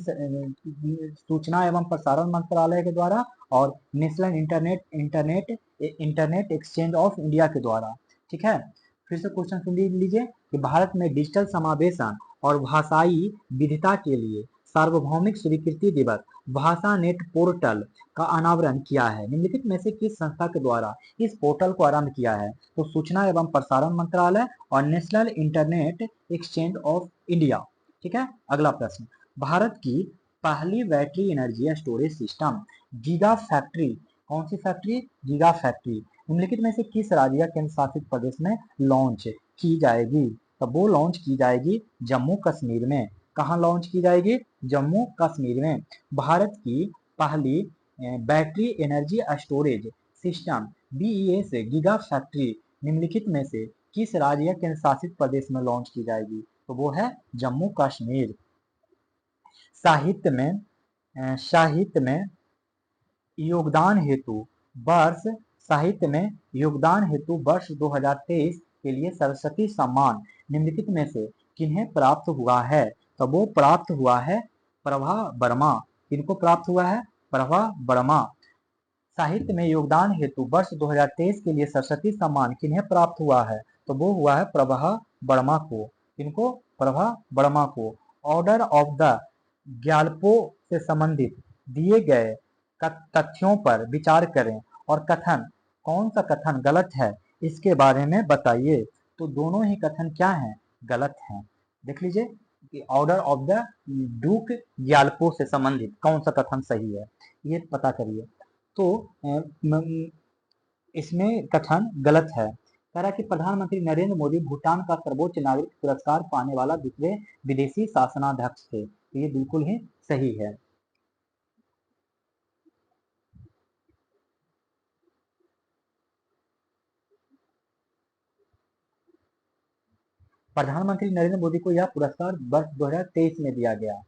सूचना एवं प्रसारण मंत्रालय के द्वारा और national internet exchange of India के द्वारा। ठीक है, फिर से क्वेश्चन सुन लीजिए कि भारत में डिजिटल समावेशन और भाषाई विविधता के लिए सार्वभौमिक स्वीकृति दिवस भाषा नेट पोर्टल का अनावरण किया है। निम्नलिखित में से किस संस्था के द्वारा इस पोर्टल को आरंभ किया है? तो सूचना एवं प्रसारण मंत्रालय और national internet exchange of India. ठीक है, अगला प्रश्न, भारत की पहली battery energy storage system giga factory, कौन सी फैक्ट्री? गीगा फैक्ट्री निम्नलिखित में से किस राज्य या केंद्र शासित प्रदेश में लॉन्च की जाएगी? तो वो लॉन्च की जाएगी जम्मू कश्मीर में। कहाँ लॉन्च की जाएगी? जम्मू कश्मीर में। भारत की पहली battery energy storage system BeES giga factory निम्नलिखित में से किस राज्य या केंद्र शासित प्रदेश में लॉन्च की जाएगी? तो वो है जम्मू कश्मीर। साहित्य में योगदान हेतु वर्ष 2023 के लिए सरस्वती सम्मान निम्नलिखित में से किन्हें प्राप्त हुआ है? तो वो प्राप्त हुआ है प्रभा वर्मा। किनको प्राप्त हुआ है? प्रभा वर्मा। साहित्य में योगदान हेतु वर्ष 2023 के लिए सरस्वती सम्मान किन्हें प्राप्त हुआ है? तो वो हुआ है प्रभा वर्मा को। किनको? प्रभा वर्मा को। ऑर्डर ऑफ द ग्यालपो से संबंधित दिए गए तथ्यों पर विचार करें और कौन सा कथन गलत है इसके बारे में बताइए। तो दोनों ही कथन क्या हैं? गलत हैं। देख लीजिए कि order of the Duke Gyalpo से संबंधित कौन सा कथन सही है, ये पता करिए। तो इसमें कथन गलत है। कह रहा कि प्रधानमंत्री नरेंद्र मोदी भूटान का सर्वोच्च नागरिक पुरस्कार पाने वाला दूसरे विदेशी शासनाध्यक्ष थे। तो ये बिल्कुल ही सही है। प्रधानमंत्री नरेंद्र मोदी को यह पुरस्कार वर्ष 2023 में दिया गया।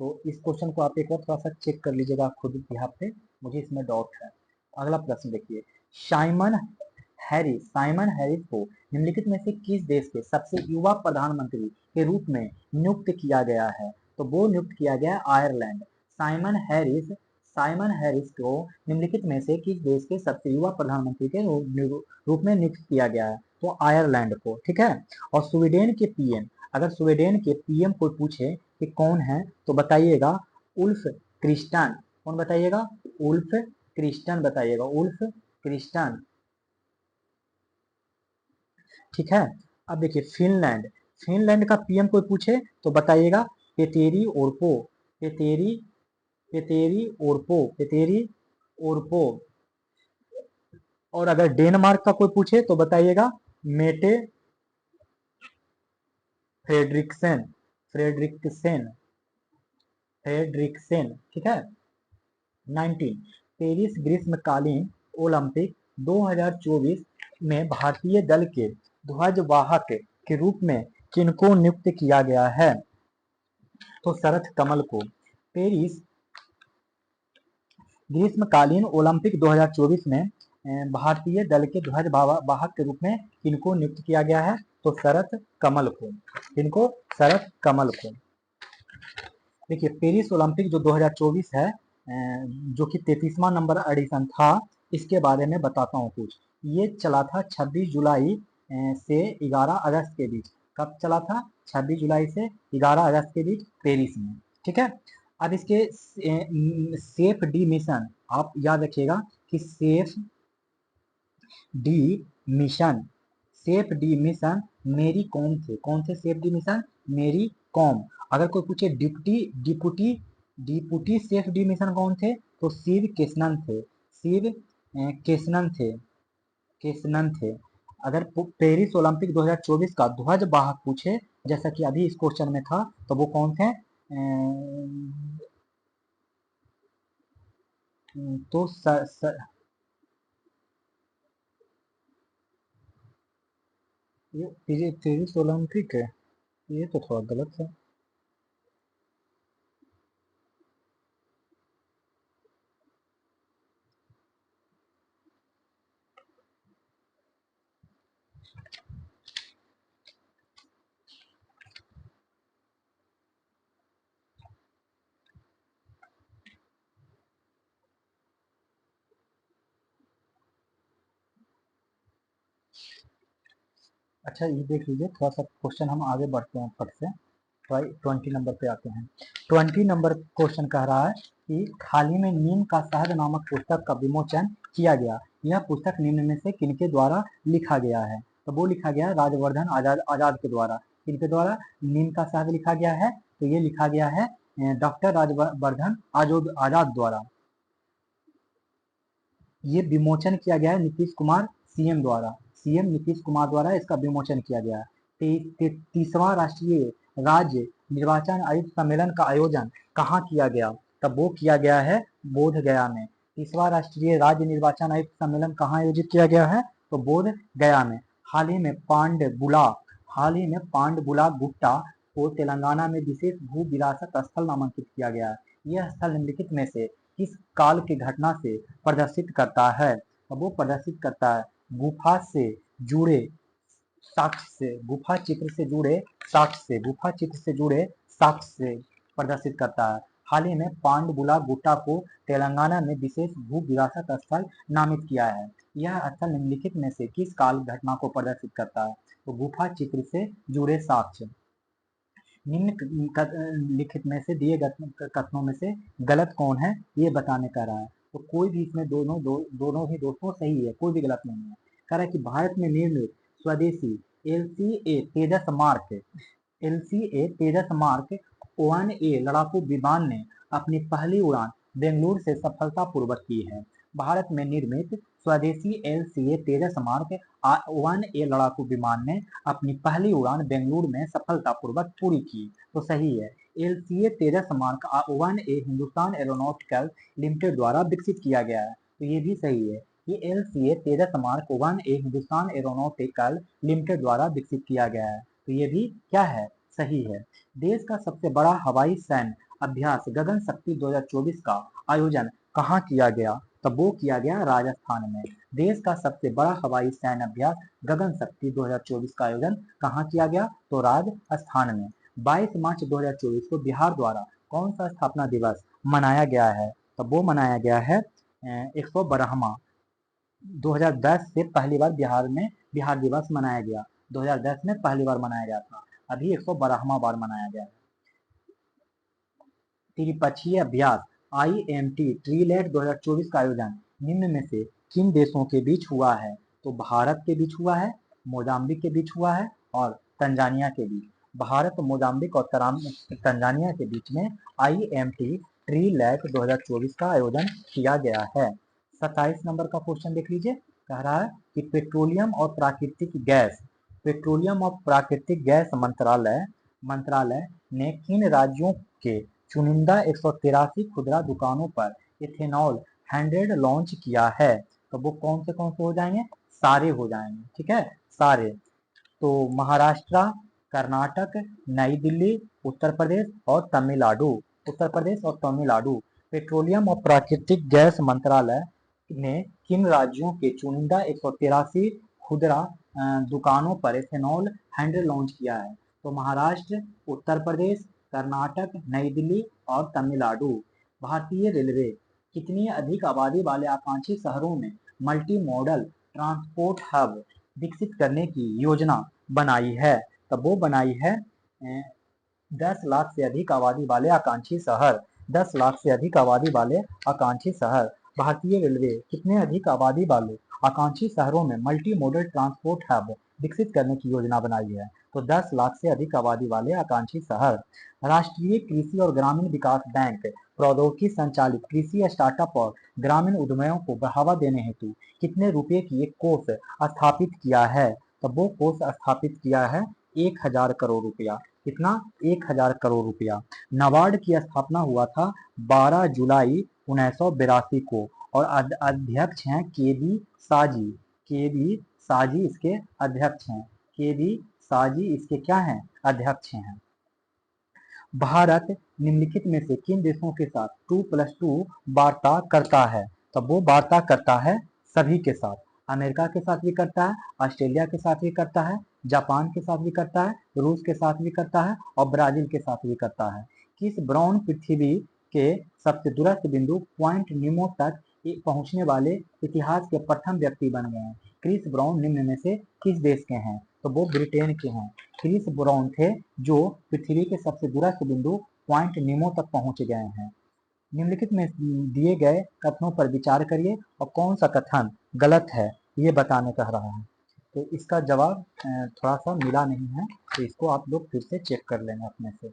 तो इस क्वेश्चन को आप एक बार थोड़ा सा चेक कर लीजिएगा खुद यहाँ पे, मुझे इसमें डाउट है। अगला प्रश्न देखिए, साइमन हैरिस को निम्नलिखित में से किस देश के सबसे युवा प्रधानमंत्री के रूप में नियुक्त किया गया है? तो वो नियुक्त किया गया है आयरलैंड। साइमन हैरिस को निम्नलिखित में से किस देश के सबसे युवा प्रधानमंत्री के रूप में नियुक्त किया गया है? तो आयरलैंड को। ठीक है, और स्वीडन के पीएम, अगर स्वीडन के पीएम कोई पूछे कि कौन है तो बताइएगा उल्फ क्रिस्टन। कौन बताइएगा? उल्फ क्रिस्टन बताइएगा, उल्फ क्रिस्टन। ठीक है, अब देखिए फिनलैंड का पीएम कोई पूछे तो बताइएगा पेतेरी ओरपो। पेतेरी पेतेरी ओरपो। और अगर डेनमार्क का कोई पूछे तो बताइएगा मेटे फ्रेडरिक्सेन। फ्रेडरिक्सेन। ठीक है। 19 पेरिस ग्रीष्मकालीन ओलंपिक 2024 में भारतीय दल के ध्वजवाहक के रूप में किनको नियुक्त किया गया है? तो शरथ कमल को। पेरिस ग्रीष्मकालीन ओलंपिक 2024 में भारतीय दल के ध्वजवाहक के रूप में किनको नियुक्त किया गया है? तो शरथ कमल को। किनको? शरथ कमल को। देखिए पेरिस ओलंपिक जो 2024 है, जो कि 33वां नंबर एडिशन था, इसके बारे में बताता हूँ कुछ। ये चला था 26 जुलाई से 11 अगस्त के बीच। कब चला था? 26 जुलाई से 11 अगस्त के बीच पेरिस में। ठीक है, अब इसके सेफ डी मिशन आप याद रखिएगा कि सेफ डी मिशन मेरी कॉम थे। कौन से सेफ डी मिशन? मेरी कॉम। अगर कोई पूछे डिप्टी सेफ डी मिशन कौन थे? तो शिव केशनन थे। शिव केशनन थे। अगर पेरिस ओलंपिक 2024 का ध्वज वाहक पूछे जैसा कि अभी इस क्वेश्चन में था, तो वो कौन थे? तो ये फिजिक्स ओलंपिक है, ये तो थोड़ा गलत है। अच्छा, ये देख लीजिए, थोड़ा सा क्वेश्चन हम आगे बढ़ते हैं फट से। 20 नंबर पे आते हैं। 20 नंबर क्वेश्चन कह रहा है कि हाल ही में नीम का शहद नामक पुस्तक का विमोचन किया गया। यह पुस्तक निम्न में से किनके द्वारा लिखा गया है? तो वो लिखा गया है राजवर्धन आजाद आजाद के द्वारा। किनके द्वारा नीम का शहद लिखा गया है? तो ये लिखा गया है डॉक्टर राजवर्धन आजाद आजाद द्वारा। ये विमोचन किया गया है नीतीश कुमार सीएम द्वारा। सीएम नीतीश कुमार द्वारा इसका विमोचन किया गया। तीसवां राष्ट्रीय राज्य निर्वाचन आयुक्त सम्मेलन का आयोजन कहाँ किया गया? तब वो किया गया है बोध गया में। तीसवां राष्ट्रीय राज्य निर्वाचन आयुक्त सम्मेलन कहाँ आयोजित किया गया है? तो बोध गया में। हाल ही में पांडबुला गुट्टा को तेलंगाना में विशेष भू विरासत स्थल नामांकित किया गया है। यह स्थल निम्नलिखित में से किस काल की घटना से प्रदर्शित करता है? अब वो प्रदर्शित करता है गुफा से जुड़े साक्ष्य से, गुफा चित्र से जुड़े साक्ष्य से प्रदर्शित करता है। हाल ही में पांडबुला गुट्टा को तेलंगाना में विशेष भू विरासत स्थल नामित किया है। यह स्थल निम्नलिखित में से किस काल घटना को प्रदर्शित करता है? तो गुफा चित्र से जुड़े साक्ष्य। निम्नलिखित में से दिए गए कथनों में से गलत कौन है, ये बताने का रहा है। तो कोई भी इसमें दोनों ही दोस्तों सही है, कोई भी गलत नहीं है। कह रहा है कि भारत में निर्मित स्वदेशी एलसीए तेजस मार्क वन ए लड़ाकू विमान ने अपनी पहली उड़ान बेंगलुरु से सफलतापूर्वक की है। भारत में निर्मित स्वदेशी एलसीए तेजस मार्क वन ए लड़ाकू विमान ने अपनी पहली उड़ान बेंगलुरु में सफलतापूर्वक पूरी की। तो सही है। एलसीए तेजस मार्क वन ए हिंदुस्तान एरोनॉटिकल लिमिटेड द्वारा विकसित किया गया है। तो ये भी सही है। ये एलसीए तेजस मार्क वन ए हिंदुस्तान एरोनॉटिकल लिमिटेड द्वारा विकसित किया गया है। तो ये भी क्या है? सही है। देश का सबसे बड़ा हवाई सैन्य अभ्यास गगन शक्ति 2024 का आयोजन कहाँ किया गया? तब वो किया गया राजस्थान में। देश का सबसे बड़ा हवाई सैन्य अभ्यास गगन शक्ति 2024 का आयोजन कहाँ किया गया? तो राजस्थान में। 22 मार्च 2024 को बिहार द्वारा कौन सा स्थापना दिवस मनाया गया है? तब वो मनाया गया है 112वां। 2010 से पहली बार बिहार में बिहार दिवस मनाया गया। 2010 में पहली बार मनाया गया था, अभी 112वां बार मनाया गया है। त्रिपक्षीय अभ्यास आईएमटी ट्रीलेट 2024 का आयोजन निम्न में से किन देशों के बीच हुआ है? तो भारत के बीच हुआ है, मोजाम्बिक के बीच हुआ है और तंजानिया के बीच। भारत, मोजाम्बिक और तंजानिया के बीच में आईएमटी ट्रीलेट 2024 का आयोजन किया गया है। 27 नंबर का क्वेश्चन देख लीजिए। कह रहा है कि पेट्रोलियम और प्राकृतिक गैस मंत्रालय ने किन राज्यों के चुनिंदा 183 खुदरा दुकानों पर इथेनॉल 100 लॉन्च किया है? तो वो कौन से हो जाएंगे? सारे हो जाएंगे, ठीक है, सारे। तो महाराष्ट्र, कर्नाटक, नई दिल्ली, उत्तर प्रदेश और तमिलनाडु। पेट्रोलियम और प्राकृतिक गैस मंत्रालय ने किन राज्यों के चुनिंदा 183 खुदरा दुकानों पर इथेनॉल 100 लॉन्च किया है? तो महाराष्ट्र, उत्तर प्रदेश, कर्नाटक, नई दिल्ली और तमिलनाडु। भारतीय रेलवे कितनी अधिक आबादी वाले आकांक्षी शहरों में मल्टी मॉडल ट्रांसपोर्ट हब विकसित करने की योजना बनाई है? तब वो बनाई है 10 लाख से अधिक आबादी वाले आकांक्षी शहर। 10 लाख से अधिक आबादी वाले आकांक्षी शहर। भारतीय रेलवे कितने अधिक आबादी वाले आकांक्षी शहरों में मल्टी मॉडल ट्रांसपोर्ट हब विकसित करने की योजना बनाई है? तो 10 लाख से अधिक आबादी वाले आकांक्षी शहर। राष्ट्रीय कृषि और ग्रामीण विकास बैंक प्रौद्योगिकी संचालित कृषि स्टार्टअप और ग्रामीण उद्यमों को बढ़ावा देने हेतु कितने रुपए की एक कोष स्थापित किया है? तो वो कोष स्थापित किया है 1000 करोड़ रुपया। कितना? 1000 करोड़ रुपया। नाबार्ड की स्थापना हुआ था 12 जुलाई 1982 को और अध्यक्ष हैं केबी साजी। केबी साजी इसके अध्यक्ष हैं। केबी साजी इसके क्या हैं? अध्यक्ष हैं। भारत निम्नलिखित में से किन देशों के साथ 2+2 वार्ता करता है? तो वो वार्ता करता है सभी के साथ। अमेरिका के साथ भी करता है, ऑस्ट्रेलिया के साथ भी करता है, जापान के साथ भी करता है, रूस के साथ भी करता है और ब्राजील के साथ भी करता है। किस ब्राउन पृथ्वी के सबसे दूरस्थ बिंदु पॉइंट निमो तक पहुंचने वाले इतिहास के प्रथम व्यक्ति बन गए हैं? क्रिस ब्राउन निम्न में से किस देश के हैं? तो वो ब्रिटेन के हैं। क्रिस ब्राउन थे जो पृथ्वी के सबसे दूरस्थ बिंदु पॉइंट निमो तक पहुंच गए हैं। निम्नलिखित में दिए गए कथनों पर विचार करिए और कौन सा कथन गलत है ये बताने कह रहा है। तो इसका जवाब थोड़ा सा मिला नहीं है, तो इसको आप लोग फिर से चेक कर लेंगे अपने से।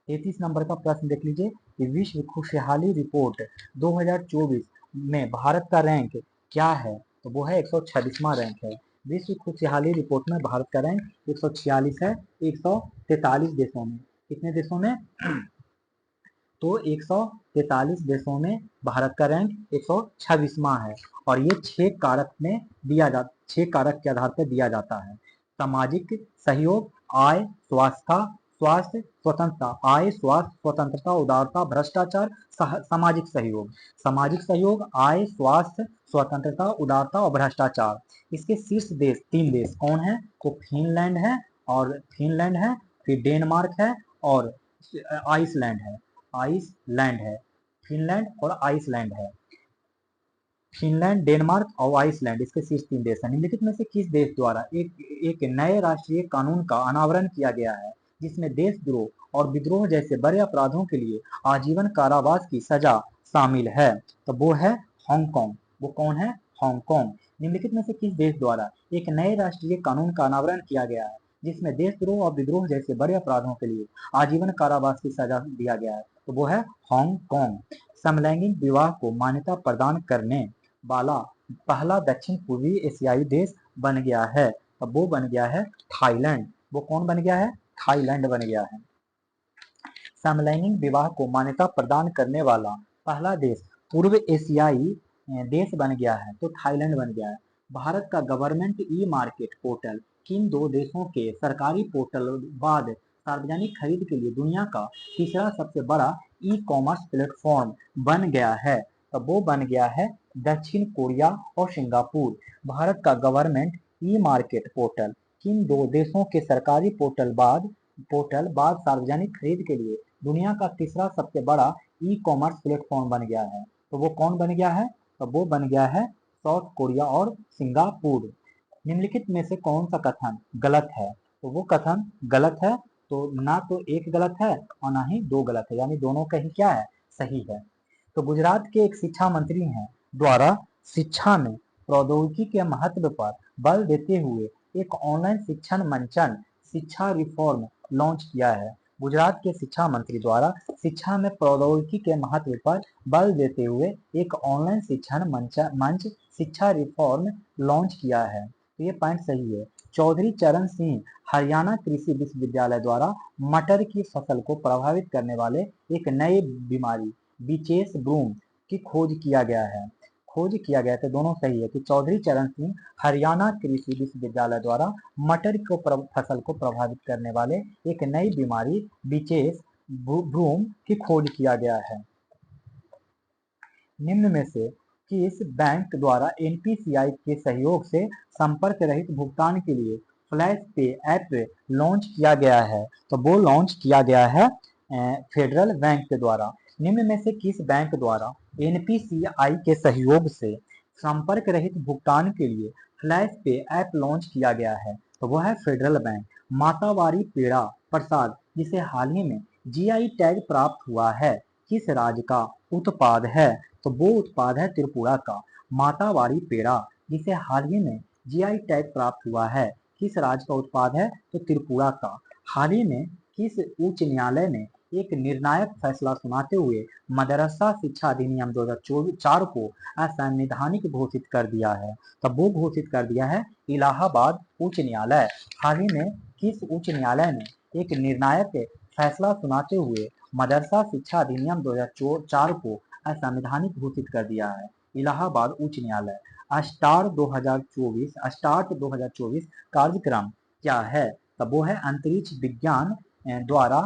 33 नंबर का प्रश्न देख लीजिए कि विश्व खुशहाली रिपोर्ट 2024 में भारत का रैंक क्या है? तो वो है 126वां रैंक है। विश्व खुशहाली रिपोर्ट में भारत का रैंक 146 है 143 देशों में। कितने देशों में? तो 143 देशों में भारत का रैंक 126वां है और ये 6 कारक में दिया जा 6 कारक के आधार पर दिया जाता है। सामाजिक सहयोग, आय, स्वास्थ्य, स्वतंत्रता, आय, स्वास्थ्य, स्वतंत्रता, उदारता, भ्रष्टाचार, सामाजिक सहयोग। सामाजिक सहयोग, आय, स्वास्थ्य, स्वतंत्रता, उदारता और भ्रष्टाचार। इसके शीर्ष देश 3 देश कौन है? तो फिनलैंड है, फिर डेनमार्क है और आइसलैंड है। फिनलैंड और आइसलैंड है। फिनलैंड, डेनमार्क और आइसलैंड इसके शीर्ष 3 देश हैं। निम्नलिखित में से किस देश द्वारा एक नए राष्ट्रीय कानून का अनावरण किया गया है जिसमें देशद्रोह और विद्रोह जैसे बड़े अपराधों के लिए आजीवन कारावास की सजा शामिल है? तो वो है हांगकांग। वो कौन है? हांगकांग। निम्नलिखित में से किस देश द्वारा एक नए राष्ट्रीय कानून का अनावरण किया गया है जिसमें देशद्रोह और विद्रोह जैसे बड़े अपराधों के लिए आजीवन कारावास की सजा दिया गया है? तो वो है हांगकांग। समलैंगिक विवाह को मान्यता प्रदान करने वाला पहला दक्षिण पूर्वी एशियाई देश बन गया है। अब वो बन गया है थाईलैंड। वो कौन बन गया है? थाईलैंड बन गया है। समलैंगिक विवाह को मान्यता प्रदान करने वाला पहला देश पूर्व एशियाई देश बन गया है, तो थाईलैंड बन गया है। भारत का गवर्नमेंट ई मार्केट पोर्टल किन 2 देशों के सरकारी पोर्टल बाद सार्वजनिक खरीद के लिए दुनिया का तीसरा सबसे बड़ा ई कॉमर्स प्लेटफॉर्म बन गया है? तो वो बन गया है दक्षिण कोरिया और सिंगापुर। भारत का गवर्नमेंट ई मार्केट पोर्टल किन 2 देशों के सरकारी पोर्टल बाद सार्वजनिक खरीद के लिए दुनिया का तीसरा सबसे बड़ा ई कॉमर्स प्लेटफॉर्म बन गया है? तो वो कौन बन गया है? तो वो बन गया है साउथ कोरिया और सिंगापुर। निम्नलिखित में से कौन सा कथन गलत है? तो वो कथन गलत है, तो ना तो एक गलत है और ना ही 2 गलत है, यानी दोनों का ही क्या है? सही है। तो गुजरात के एक शिक्षा मंत्री हैं द्वारा शिक्षा में प्रौद्योगिकी के महत्व पर बल देते हुए एक ऑनलाइन शिक्षण मंचन शिक्षा रिफॉर्म लॉन्च किया है। गुजरात के शिक्षा मंत्री द्वारा शिक्षा में प्रौद्योगिकी के महत्व पर बल देते हुए एक ऑनलाइन शिक्षण मंच शिक्षा रिफॉर्म लॉन्च किया है। तो ये पॉइंट सही है। चौधरी चरण सिंह हरियाणा कृषि विश्वविद्यालय द्वारा मटर की फसल को प्रभावित करने वाले एक नए बीमारी विशेष ब्रूम की खोज किया गया है। तो दोनों सही है कि चौधरी चरण सिंह हरियाणा कृषि विश्वविद्यालय द्वारा मटर को फसल को प्रभावित करने वाले एक नई बीमारी विशेष ब्रूम की खोज किया गया है। निम्न में से किस बैंक द्वारा एनपीसीआई के सहयोग से संपर्क रहित भुगतान के लिए फ्लैश पे ऐप लॉन्च किया गया है? तो वो लॉन्च किया गया है फेडरल बैंक के द्वारा। निम्न में से किस बैंक द्वारा एनपीसीआई के सहयोग से संपर्क रहित भुगतान के लिए फ्लैश पे ऐप लॉन्च किया गया है? तो वो है फेडरल बैंक। मातावारी पेड़ा प्रसाद जिसे हाल ही में जीआई टैग प्राप्त हुआ है किस राज्य का उत्पाद है? तो वो उत्पाद है त्रिपुरा का। मातावारी पेड़ा जिसे हाल ही में जीआई टैग प्राप्त हुआ है किस राज्य का उत्पाद है? तो त्रिपुरा का। हाल ही में किस उच्च न्यायालय ने एक निर्णायक फैसला सुनाते हुए मदरसा शिक्षा अधिनियम 2004 को असंवैधानिक घोषित कर दिया है? तब वो घोषित कर दिया है इलाहाबाद उच्च न्यायालय। हाल ही में किस उच्च न्यायालय ने एक निर्णायक फैसला सुनाते हुए मदरसा शिक्षा अधिनियम 2004 को असंवैधानिक घोषित कर दिया है? इलाहाबाद उच्च न्यायालय। स्टार्ट 2024 कार्यक्रम क्या है? तब वो है अंतरिक्ष विज्ञान द्वारा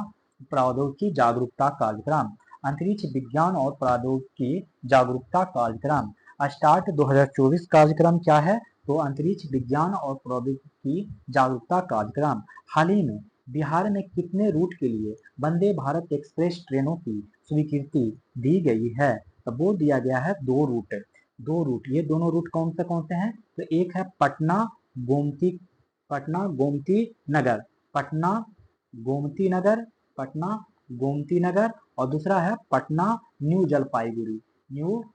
प्रौद्योगिकी जागरूकता कार्यक्रम। अंतरिक्ष विज्ञान और प्रौद्योगिकी जागरूकता कार्यक्रम स्टार्ट 2024 कार्यक्रम क्या है? तो अंतरिक्ष विज्ञान और प्रौद्योगिकी जागरूकता कार्यक्रम। हाल ही में बिहार में कितने रूट के लिए वंदे भारत एक्सप्रेस ट्रेनों की स्वीकृति दी गई है? तो वो दिया गया है 2 रूट। ये दोनों रूट कौन से हैं? तो एक है पटना गोमती नगर और दूसरा है पटना न्यू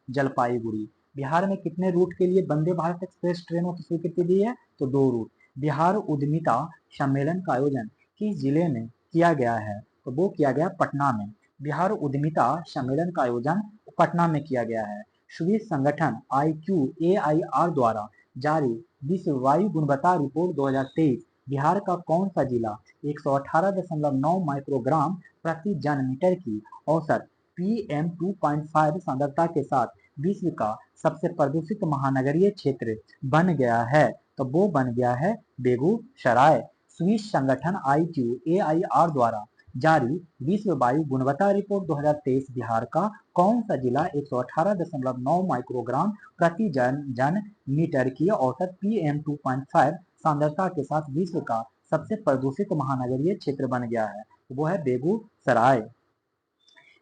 जलपाईगुड़ी। बिहार में कितने रूट के लिए वंदे भारत एक्सप्रेस ट्रेनों की स्वीकृति दी है? तो 2 रूट। बिहार उद्यमिता सम्मेलन का आयोजन किस जिले में किया गया है? तो वो किया गया पटना में। बिहार उद्यमिता सम्मेलन का आयोजन पटना में किया गया है। स्विस संगठन IQAIR द्वारा जारी विश्व वायु गुणवत्ता रिपोर्ट 2023 बिहार का कौन सा जिला 118.9 माइक्रोग्राम प्रति जन मीटर की औसत PM2.5 सांद्रता के साथ विश्व का सबसे प्रदूषित महानगरीय क्षेत्र बन गया है? तो वो बन गया है बेगूसराय। स्विस संगठन IQAIR द्वारा जारी विश्व वायु गुणवत्ता रिपोर्ट 2023 बिहार का कौन सा जिला 118.9 माइक्रोग्राम प्रति जन मीटर की औसत PM2.5 सांद्रता के साथ विश्व का सबसे प्रदूषित महानगरीय क्षेत्र बन गया है? वो है बेगूसराय।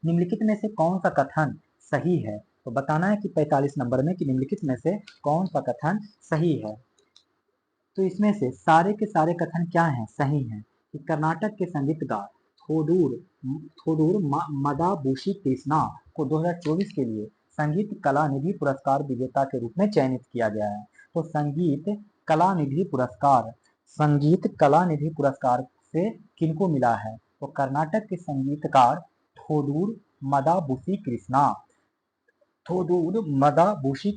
निम्नलिखित में से कौन सा कथन सही है? तो बताना है कि 45 नंबर में कि निम्नलिखित में से कौन सा कथन सही है। तो इसमें से सारे के सारे कथन क्या हैं? सही हैं। कि कर्नाटक के संगीतकार थोडूर मदाबुशी कृष्णा को 2024 के लिए संगीत कला निधि पुरस्कार विजेता के रूप में चयनित किया गया है। तो संगीत कला निधि पुरस्कार से किनको मिला है? तो कर्नाटक के संगीतकार थोडूर मदाबुशी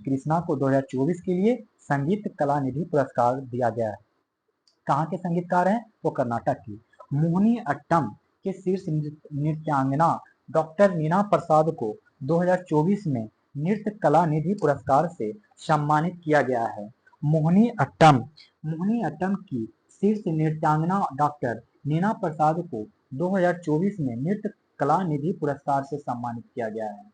कृष्णा को 2024 के लिए संगीत कला निधि पुरस्कार दिया गया है। कहाँ के संगीतकार हैं? तो कर्नाटक की। मोहिनी अट्टम के शीर्ष नृत्यांगना डॉक्टर नीना प्रसाद को 2024 में नृत्य कला निधि पुरस्कार से सम्मानित किया गया है। मोहिनी अट्टम की शीर्ष नृत्यांगना डॉक्टर नीना प्रसाद को 2024 में नृत्य कला निधि पुरस्कार से सम्मानित किया गया है।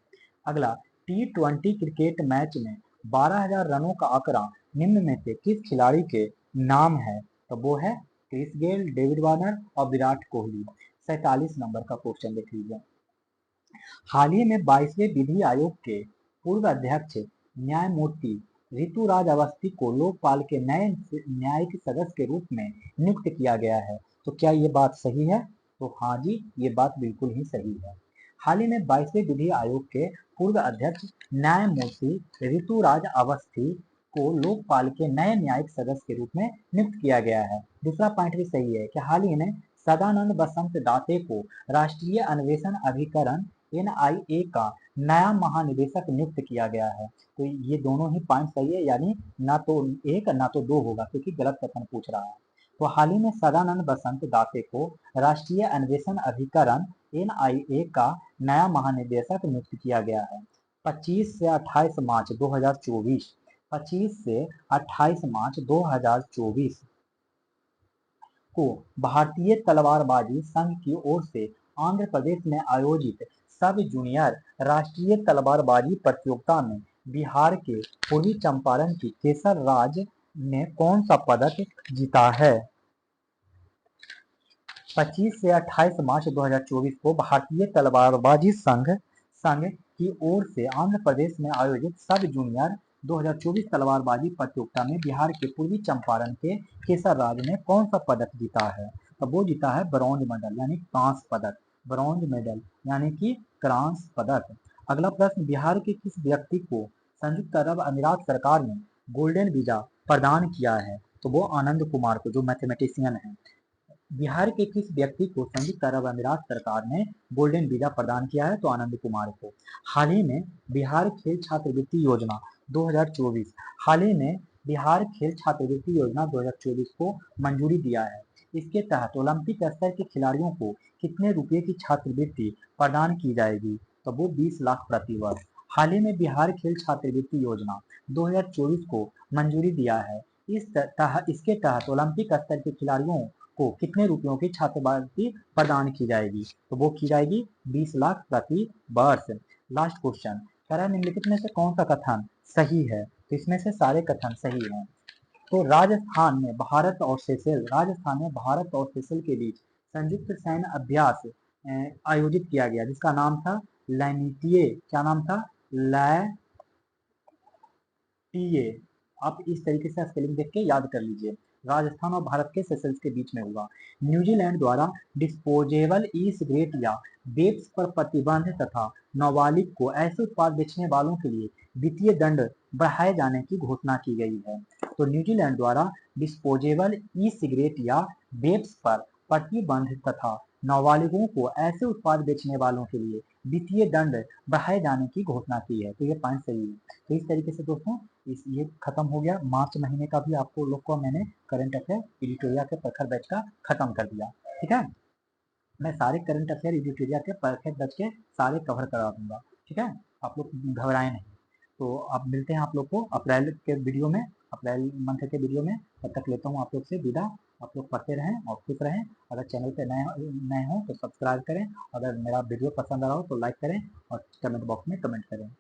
अगला, T20 क्रिकेट मैच में 12,000 रनों का आंकड़ा निम्न में से किस खिलाड़ी के नाम है? तो वो है क्रिस गेल, डेविड वार्नर और विराट कोहली। 47 नंबर का क्वेश्चन देख लीजिए। हाल ही में 22वें विधि आयोग के पूर्व अध्यक्ष न्यायमूर्ति ऋतुराज अवस्थी को लोकपाल के नए न्यायिक सदस्य के रूप में नियुक्त किया गया है। तो क्या ये बात सही है? तो हाँ जी, ये बात बिल्कुल ही सही है। हाल ही में 22वें विधि आयोग के पूर्व अध्यक्ष न्यायमूर्ति ऋतुराज अवस्थी को लोकपाल के नए न्यायिक सदस्य के रूप में नियुक्त किया गया है। दूसरा पॉइंट भी सही है कि हाल ही में सदानंद बसंत दाते को राष्ट्रीय अन्वेषण अभिकरण NIA का नया महानिदेशक नियुक्त किया गया है। तो ये दोनों ही पॉइंट सही है, यानी ना तो एक ना तो दो होगा, क्योंकि गलत कथन पूछ रहा है। तो हाल ही में सदानंद बसंत दाते को राष्ट्रीय अन्वेषण अभिकरण NIA का नया महानिदेशक नियुक्त किया गया है। 25 से 28 मार्च 2024 को भारतीय तलवारबाजी संघ की ओर से आंध्र प्रदेश में आयोजित सब जूनियर राष्ट्रीय तलवारबाजी प्रतियोगिता में बिहार के पूर्वी चंपारण की केसर राज ने कौन सा पदक जीता है? 25 से 28 मार्च 2024 को भारतीय तलवारबाजी संघ की ओर से आंध्र प्रदेश में आयोजित सब जूनियर 2024 तलवारबाजी प्रतियोगिता में बिहार के पूर्वी चंपारण के केसर राज ने कौन सा पदक जीता है? तो वो जीता है ब्रॉन्ज मेडल यानी कांस्य पदक। ब्रॉन्ज मेडल यानी कि कांस्य पदक। अगला प्रश्न, बिहार के किस व्यक्ति को संयुक्त अरब अमीरात सरकार ने गोल्डन वीजा प्रदान किया है? तो वो आनंद कुमार को, जो मैथमेटिशियन है। बिहार के किस व्यक्ति को संयुक्त अरब अमीरात सरकार ने गोल्डन वीजा प्रदान किया है? तो आनंद कुमार को। हाल ही में बिहार खेल छात्रवृत्ति योजना 2024 बिहार खेल छात्रवृत्ति योजना 2024 को मंजूरी दिया है। इसके तहत ओलंपिक स्तर के खिलाड़ियों को कितने रुपए की छात्रवृत्ति प्रदान की जाएगी? तो वो 20 लाख प्रति वर्ष। हाल ही में बिहार खेल छात्रवृत्ति योजना 2024 को मंजूरी दिया है। इसके तहत ओलंपिक स्तर के खिलाड़ियों को कितने रुपयों की छात्रवृत्ति प्रदान की जाएगी? तो वो की जाएगी 20 लाख प्रति वर्ष। लास्ट क्वेश्चन कह रहा है निम्नलिखित में से कौन सा कथन सही है? तो इसमें से सारे कथन सही हैं। तो राजस्थान में भारत और सेशल के बीच संयुक्त सैन्य अभ्यास आयोजित किया गया जिसका नाम था लैनिटिए। क्या नाम था? लैटिए। आप इस तरीके से स्पेलिंग देख के याद कर लीजिए। राजस्थान और भारत के सेशल्स के बीच में हुआ। न्यूजीलैंड द्वारा डिस्पोजेबल ई सिगरेट या वेप्स पर प्रतिबंध तथा नाबालिग को ऐसे उत्पाद बेचने वालों के लिए वित्तीय दंड बढ़ाए जाने की घोषणा की गई है। तो न्यूजीलैंड द्वारा डिस्पोजेबल ई सिगरेट या वेप्स पर प्रतिबंध तथा नाबालिगों को ऐसे उत्पाद बेचने वालों के लिए वित्तीय दंड बढ़ाए जाने की घोषणा की है। तो ये पॉइंट सही है। तो इस तरीके से दोस्तों ये खत्म हो गया। मार्च महीने का भी आपको लोग को मैंने करंट अफेयर एडिटोरिया के प्रखर बैच का खत्म कर दिया। ठीक है, मैं सारे करंट अफेयर एडिटोरिया के प्रखर बैच के सारे कवर करा दूंगा। ठीक है, आप लोग घबराए नहीं। तो आप मिलते हैं आप लोग को अप्रैल के वीडियो में, अप्रैल मंथ के वीडियो में। तब तक लेता हूँ आप लोग से विदा। आप लोग पढ़ते रहें और खुश रहें। अगर चैनल पे नए हो तो सब्सक्राइब करें। अगर मेरा वीडियो पसंद आ रहा हो तो लाइक करें और कमेंट बॉक्स में कमेंट करें।